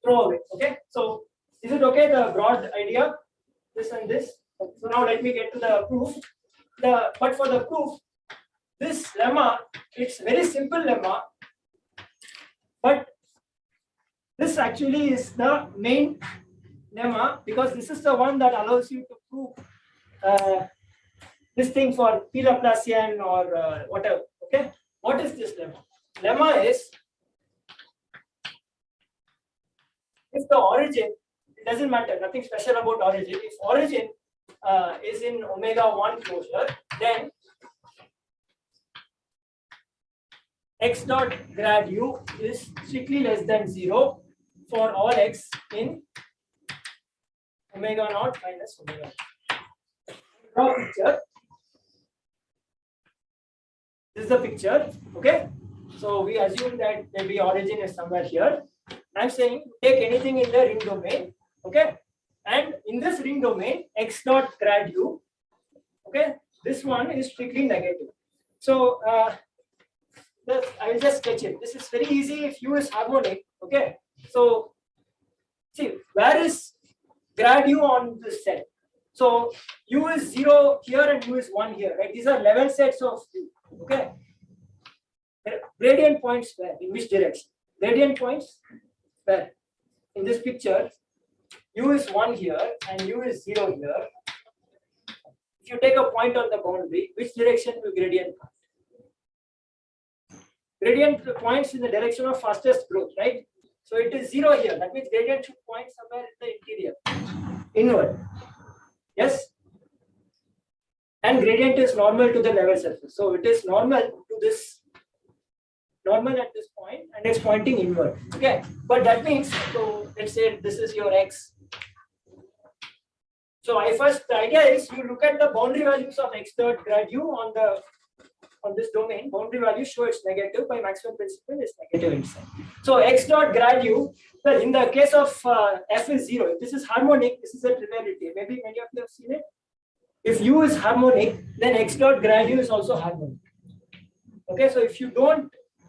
throw away. Okay, so is it okay? The broad idea, this and this. So now let me get to the proof. But for the proof, this lemma, it's very simple lemma, but this actually is the main lemma because this is the one that allows you to prove this thing for P Laplacian or whatever. Okay, what is this lemma? Lemma is if the origin, it doesn't matter, nothing special about origin. If origin is in omega 1 closure, then x dot grad u is strictly less than 0 for all x in omega naught minus omega. Draw picture. This is the picture. Okay, so we assume that maybe origin is somewhere here. I'm saying take anything in the ring domain. Okay, and in this ring domain, x dot grad u. Okay, this one is strictly negative. So I will just sketch it. This is very easy if u is harmonic. Okay, so see where is grad u on this set. So u is 0 here and u is 1 here. Right? These are level sets of u. Okay. Gradient points where? In which direction? Gradient points where? In this picture, u is 1 here and u is 0 here. If you take a point on the boundary, which direction will gradient point? Gradient points in the direction of fastest growth, right? So it is 0 here. That means gradient should point somewhere in the interior, inward. Yes? And gradient is normal to the level surface. So it is normal to this, normal at this point, and it's pointing inward. Okay. But that means, so let's say this is your x. So the idea is you look at the boundary values of x dot grad u on this domain. Boundary values show it's negative by maximum principle is negative inside. So x dot grad u, well, in the case of f is 0, if this is harmonic, this is a triviality. Maybe many of you have seen it. if u is harmonic, then x dot grad u is also harmonic. Okay, so if you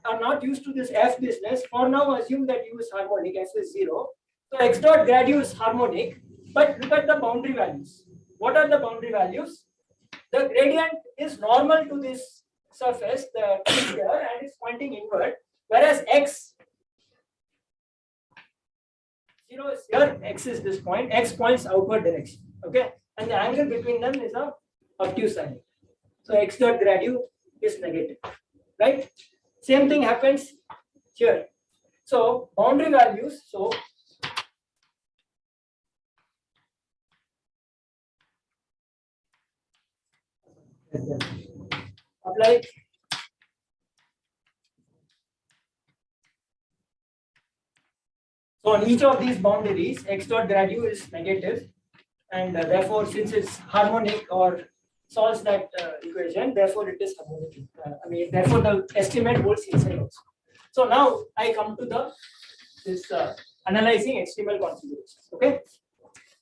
are not used to this f business, for now assume that u is harmonic, f is 0. So x dot grad u is harmonic, but look at the boundary values. What are the boundary values? The gradient is normal to this surface, the here, and is pointing inward, whereas x 0 is here, x is this point, x points outward direction. Okay, and the angle between them is a obtuse angle. So x dot grad u is negative, right? Same thing happens here. So boundary values. So apply. So on each of these boundaries, x dot grad u is negative, and therefore, since it's harmonic or solves that equation, therefore it is harmonic. Therefore the estimate holds inside also. So now I come to this analyzing extremal configurations. Okay.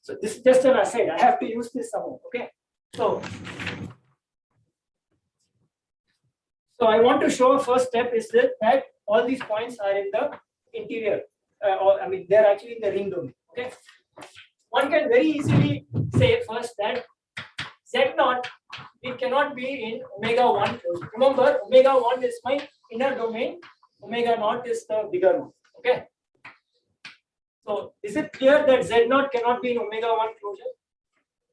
So this is just an aside. I have to use this somehow. Okay. So I want to show first step is that all these points are in the interior. They're actually in the ring domain. Okay. One can very easily say first that Z0, it cannot be in omega 1 closure. Remember, omega 1 is my inner domain, omega 0 is the bigger one. Okay. So is it clear that Z0 cannot be in omega 1 closure?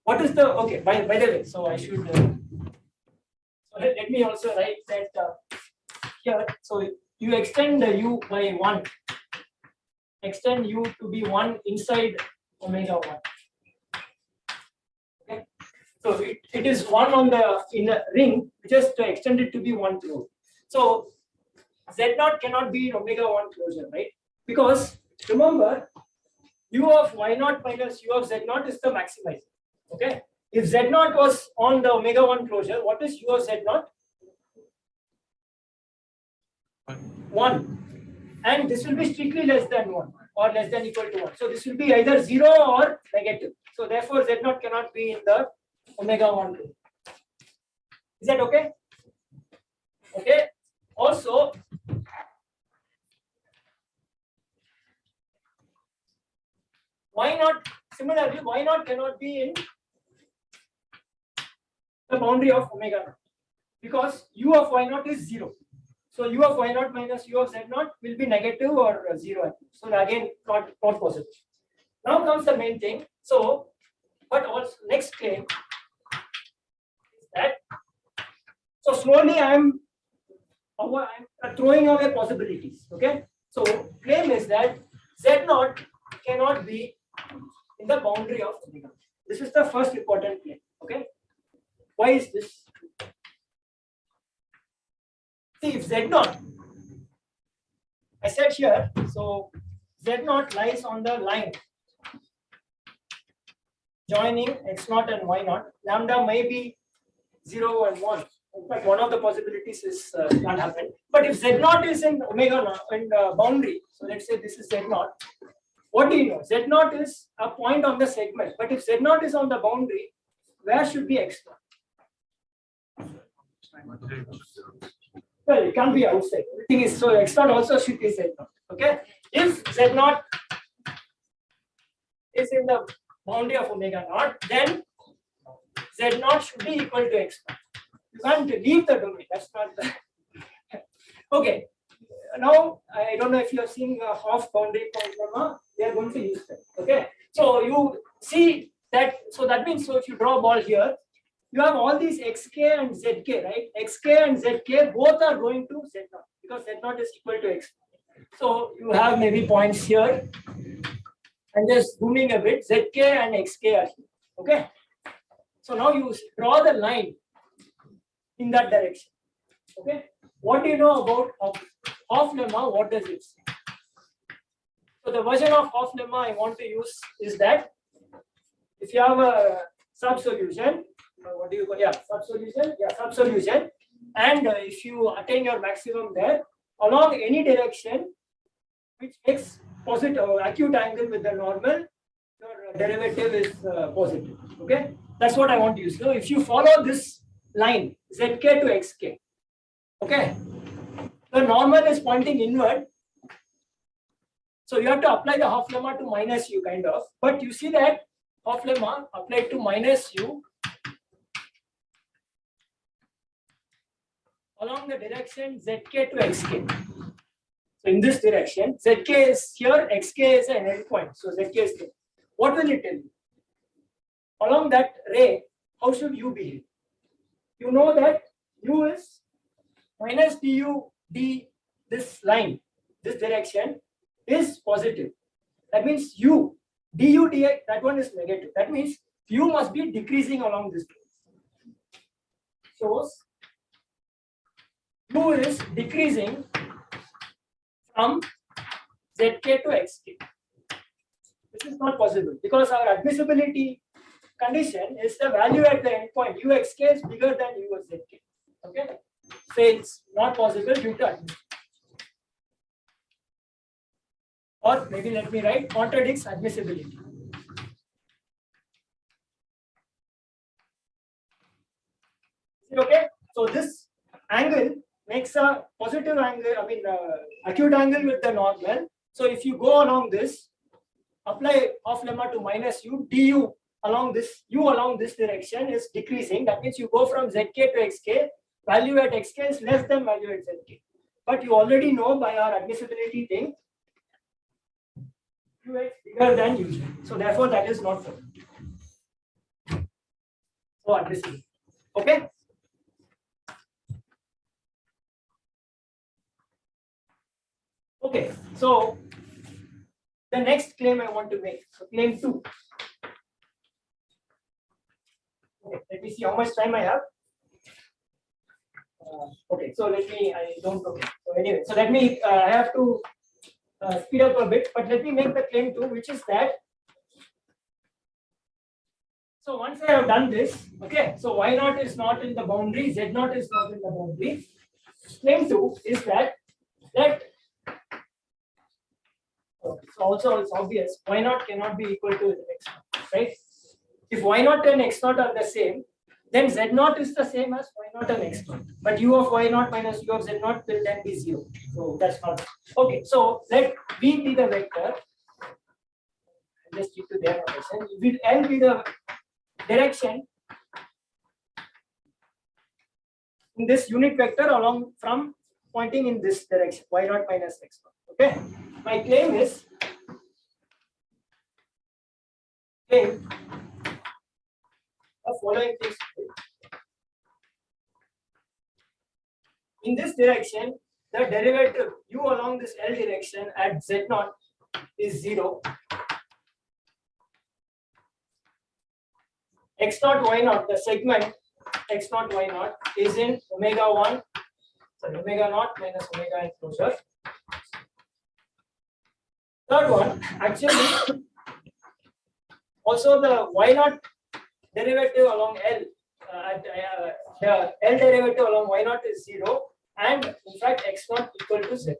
What is the, okay, by the way, so I should, so let me also write that here. So you extend the u by 1, extend u to be 1 inside omega 1. Okay. So it is 1 on in a ring, just to extend it to be 1 close. So Z0 cannot be in omega 1 closure, right? Because remember, u of y0 minus u of Z0 is the maximizer. Okay. If Z0 was on the omega 1 closure, what is u of Z0? 1. And this will be strictly less than 1 or less than equal to 1. So this will be either 0 or negative. So therefore Z0 cannot be in the omega 1 closure. Is that okay? Okay. Also, y0, similarly, y0 cannot be in the boundary of omega 0 because u of y0 is 0. So u of y0 minus u of z0 will be negative or 0. So again, not positive. Now comes the main thing. So, but also next claim is that, so slowly I am throwing away possibilities. Okay. So claim is that z0 cannot be in the boundary of omega. This is the first important claim. Okay. Why is this? See, if Z0, I said here, so Z0 lies on the line joining X0 and Y0. Lambda may be 0 and 1. In fact, one of the possibilities is not happen. But if Z0 is in omega in boundary, so let's say this is Z0. What do you know? Z0 is a point on the segment. But if Z0 is on the boundary, where should be X0? Well, it can't be outside. The thing is, so X0 also should be Z0. Okay. If Z0 is in the boundary of omega 0, then Z0 should be equal to X0. You can't leave the domain. That's not the. Okay. Now, I don't know if you have seen half boundary point lemma. We are going to use that. Okay. So you see that. So that means, so if you draw a ball here, you have all these xk and zk, right? Xk and zk both are going to z0 because z0 is equal to x. So you have maybe points here. And just zooming a bit, zk and xk are here. Okay. So now you draw the line in that direction. Okay. What do you know about half lemma? What does it say? So the version of half lemma I want to use is that if you have a sub-solution, what do you call? Yeah, sub-solution. Yeah, sub-solution. And if you attain your maximum there, along any direction which makes positive acute angle with the normal, your derivative is positive. Okay. That's what I want to use. So if you follow this line, zk to xk, okay, the normal is pointing inward. So you have to apply the half lemma to minus u kind of, but you see that half lemma applied to minus u along the direction zk to xk. So in this direction, zk is here, xk is an endpoint. So zk is there. What will it tell you? Along that ray, how should u behave? You know that u is minus du d, this line, this direction is positive. That means u, du dx, that one is negative. That means u must be decreasing along this line. Shows u is decreasing from zk to xk. This is not possible because our admissibility condition is the value at the endpoint uxk is bigger than uzk. Okay, so it's not possible due to admissibility. Or maybe let me write contradicts admissibility. Is it okay? So this angle makes a positive angle, acute angle with the normal. So if you go along this, apply half lemma to minus u, du along this, u along this direction is decreasing. That means you go from zk to xk, value at xk is less than value at zk. But you already know by our admissibility thing, ux bigger than usual. So therefore that is not so. So admissible. Okay. Okay, so the next claim I want to make, so claim 2. Okay, let me see how much time I have. Okay, so anyway, so let me, I have to speed up a bit, but let me make the claim 2, which is that. So once I have done this, okay, so y naught is not in the boundary, z naught is not in the boundary. Claim 2 is that so also it's obvious y naught cannot be equal to x naught, right? If y naught and x naught are the same, then z naught is the same as y naught and x naught. But u of y naught minus u of z naught will then be 0. So that's not okay. So let v be the vector. Just stick to their notation. Will L be the direction in this unit vector along from pointing in this direction, y naught minus x naught. Okay. My claim is the following things. In this direction, the derivative u along this L direction at z naught is 0. X naught y naught, the segment x naught y naught is in omega 1, sorry, omega naught minus omega enclosure. Third one, actually, also the y naught derivative along L, the L derivative along y naught is 0, and in fact x naught equal to z.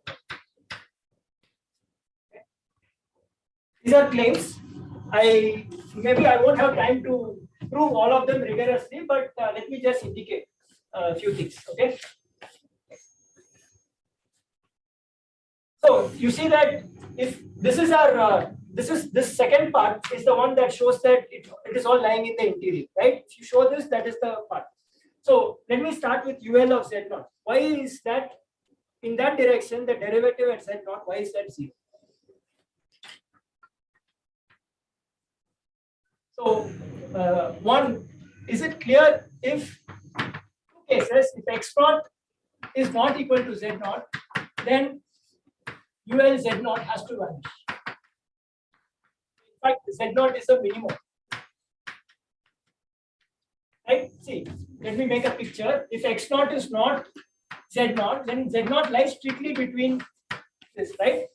Okay. These are claims. Maybe I won't have time to prove all of them rigorously, but let me just indicate a few things. Okay. So you see that if this is our this second part is the one that shows that it is all lying in the interior, right? If you show this, that is the part. So let me start with UL of Z naught. Why is that in that direction the derivative at Z naught? Why is that 0? So one, is it clear if two cases, if x naught is not equal to Z naught, then UL Z naught has to vanish. In fact, Z naught is a minimum. Right? See, let me make a picture. If x naught is not Z naught, then Z naught lies strictly between this, right?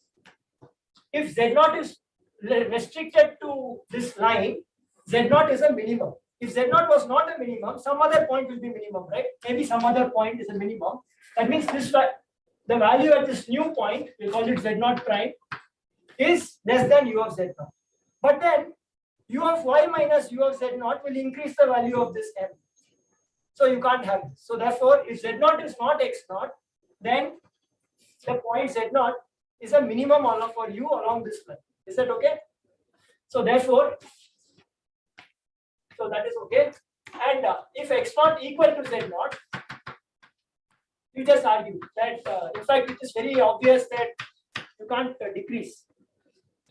If Z naught is restricted to this line, Z naught is a minimum. If Z naught was not a minimum, some other point will be minimum, right? Maybe some other point is a minimum. That means this the value at this new point, we call it Z naught prime, is less than U of Z naught. But then u of y minus u of z naught will increase the value of this m. So you can't have this. So therefore, if z naught is not x naught, then the point z naught is a minimum for you along this line. Is that okay? So therefore, so that is okay. And if x naught equal to z naught, you just argue that in fact it is very obvious that you can't decrease.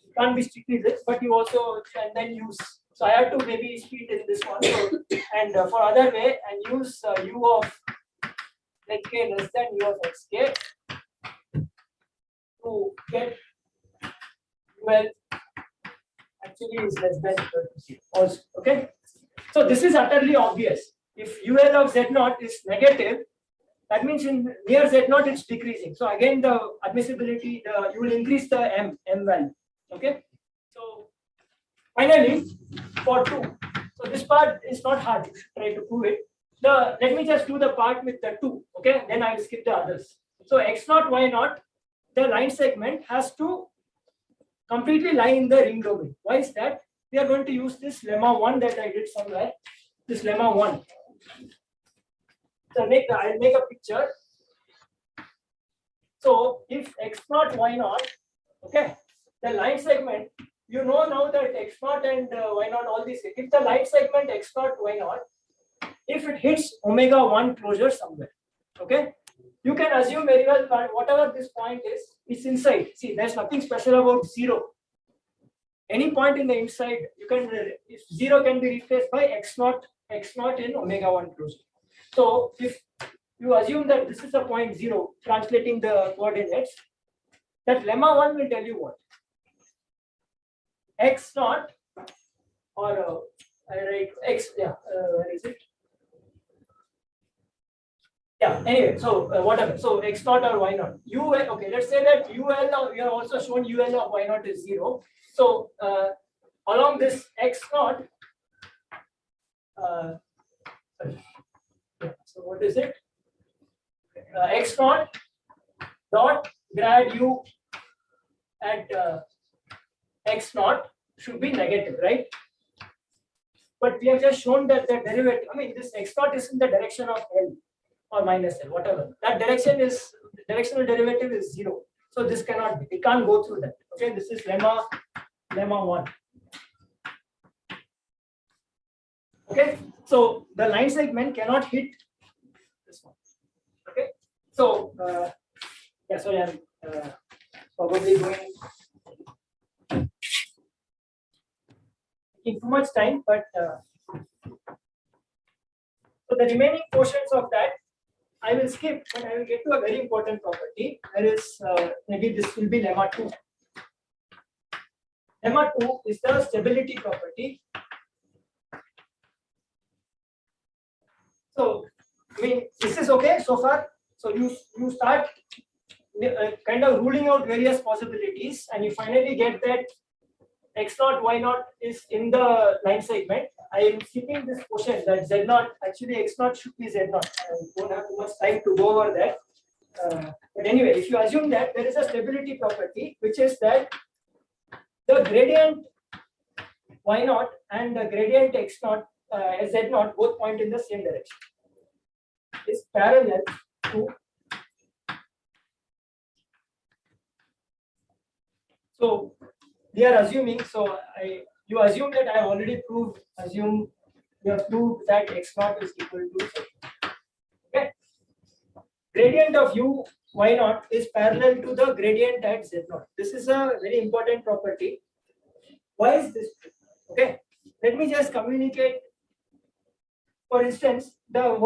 You can't be strictly this, but you also and then use. So I have to maybe speed in this one. So, and for other way and use u of zk less than u of xk to get ul actually is less than equal to 0 also. Okay. So this is utterly obvious. If ul of z naught is negative, that means in near z naught it's decreasing. So again the admissibility, you will increase the m value. Okay. So finally for 2. So this part is not hard. You should try to prove it. Let me just do the part with the 2. Okay. Then I will skip the others. So x naught y naught, the line segment has to completely lie in the ring domain. Why is that? We are going to use this lemma 1 that I did somewhere. This lemma 1. So I'll make a picture. So if x naught y naught, okay, the line segment, you know now that x naught and y naught, all these, if the line segment x naught y naught, if it hits omega 1 closure somewhere, okay, you can assume very well that whatever this point is, it's inside. See, there's nothing special about 0. Any point in the inside, you can, if 0 can be replaced by x naught in omega 1 closure. So if you assume that this is a point 0, translating the coordinates, that lemma 1 will tell you what? X naught or I write x, where is it? Yeah, anyway, so whatever. So x naught or y naught. Okay, let's say that ul, we have also shown ul of y naught is 0. So along this x naught, so what is it? X naught dot grad u at x naught should be negative, right? But we have just shown that the derivative, I mean, this x naught is in the direction of L or minus L, whatever. That direction is, directional derivative is 0. So this cannot be, it can't go through that. Okay, this is lemma 1. Okay, so the line segment cannot hit this one. Okay, so yeah, sorry, I'm probably going taking too much time, but so the remaining portions of that I will skip, but I will get to a very important property. There is maybe this will be lemma 2. Lemma 2 is the stability property. So, I mean, this is okay so far. So you start kind of ruling out various possibilities, and you finally get that x naught y naught is in the line segment. I am skipping this portion that z naught, actually x naught should be z naught. I don't have too much time to go over that. But anyway, if you assume that there is a stability property, which is that the gradient y naught and the gradient x naught, z naught, both point in the same direction, is parallel to. So we are assuming. So you assume that I have already proved. Assume you have proved that x naught is equal to z. Okay. Gradient of u y naught is parallel to the gradient at z naught. This is a very important property. Why is this? Okay. Let me just communicate. For instance, the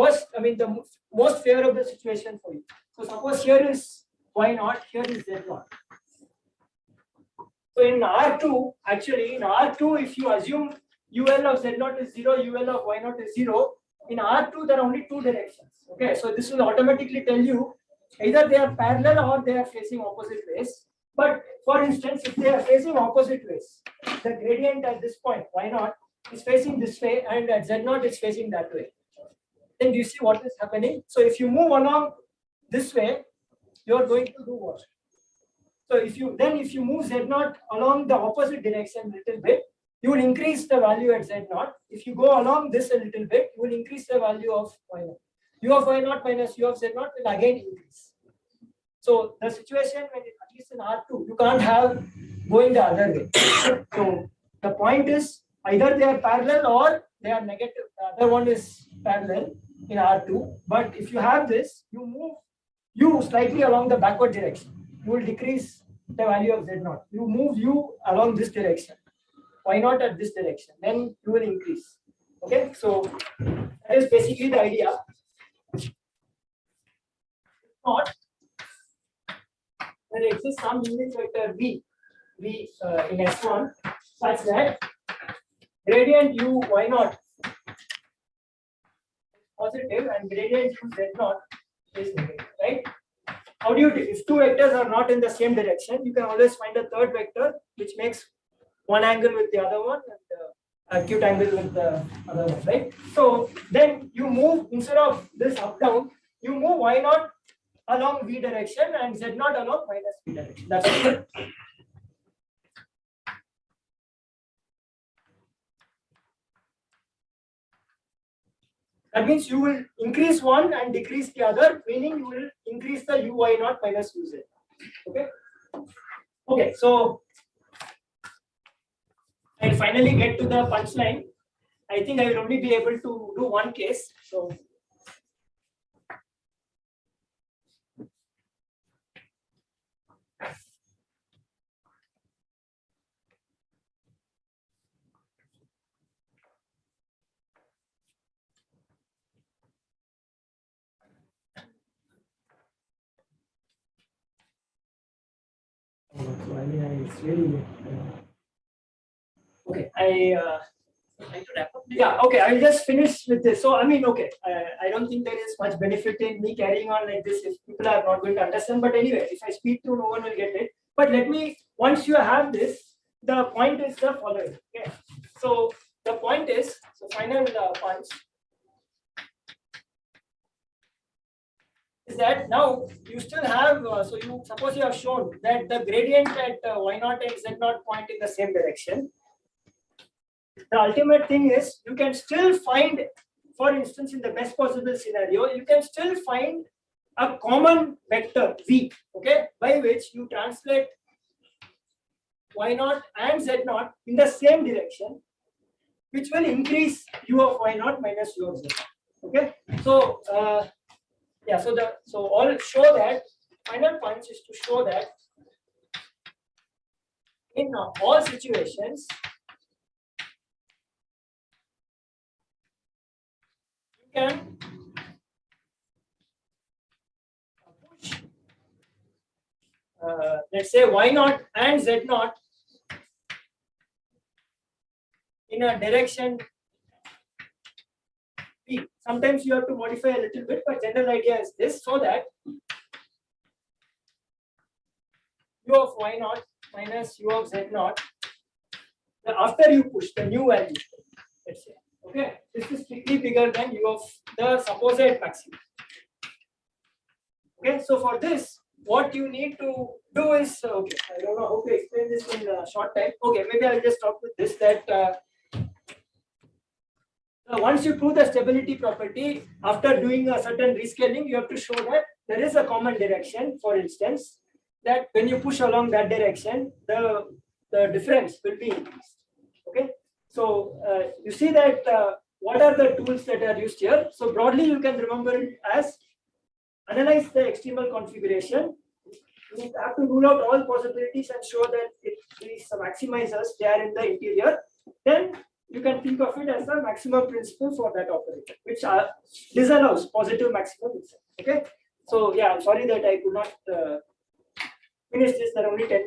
most favorable situation for you. So suppose here is y naught, here is z naught. So in R2, actually in R2, if you assume ul of z naught is 0, ul of y naught is 0, in R2 there are only two directions. Okay, so this will automatically tell you either they are parallel or they are facing opposite ways. But for instance, if they are facing opposite ways, the gradient at this point y naught is facing this way and at z naught is facing that way. Then do you see what is happening? So if you move along this way, you are going to do what? So if you move z naught along the opposite direction a little bit, you will increase the value at Z0. If you go along this a little bit, you will increase the value of Y0. U of Y0 minus U of Z0 will again increase. So the situation when it, at least in R2, you can't have going the other way. So the point is either they are parallel or they are negative. The other one is parallel in R2. But if you have this, you move U slightly along the backward direction. You will decrease the value of Z0. You move U along this direction. Y0 at this direction. Then you will increase. Okay. So that is basically the idea. Not there exists some unit vector v in S1 such that gradient u y0 positive and gradient u z0 is negative, right? How do you do? If two vectors are not in the same direction, you can always find a third vector which makes one angle with the other one and acute angle with the other one, right? So then you move, instead of this up down, you move y0 along v direction and z0 along minus v direction. That's it. That means you will increase one and decrease the other, meaning you will increase the uy0 minus uz. Okay. Okay. So I'll finally get to the punchline. I think I will only be able to do one case. So I mean, it's really okay. Yeah, okay. I'll just finish with this. So, I mean, okay. I don't think there is much benefit in me carrying on like this if people are not going to understand. But anyway, if I speak to, no one will get it. But let me, once you have this, the point is the following. Okay. So, the point is, so final punch is that now you still have, so you suppose you have shown that the gradient at y0 and z0 point in the same direction. The ultimate thing is you can still find, for instance, in the best possible scenario, you can still find a common vector v, okay, by which you translate y0 and z0 in the same direction, which will increase u of y0 minus u of z0. Okay, so yeah, so all show that final punch is to show that in all situations you can push let's say y0 and z0 in a direction p. Sometimes you have to modify a little bit, but general idea is this, so that u of y0 minus u of z0, after you push the new value, let's say, okay, this is strictly bigger than u of the supposed maximum. Okay, so for this, what you need to do is, okay, I don't know how to explain this in a short time. Okay, maybe I'll just stop with this, that once you prove the stability property, after doing a certain rescaling, you have to show that there is a common direction. For instance, that when you push along that direction, the difference will be increased. Okay, so you see that what are the tools that are used here? So broadly, you can remember it as analyze the extremal configuration. You have to rule out all possibilities and show that these maximizers, they are in the interior. Then you can think of it as the maximum principle for that operator, which disallows positive maximum itself. Okay, so yeah, I'm sorry that I could not finish this. There are only 10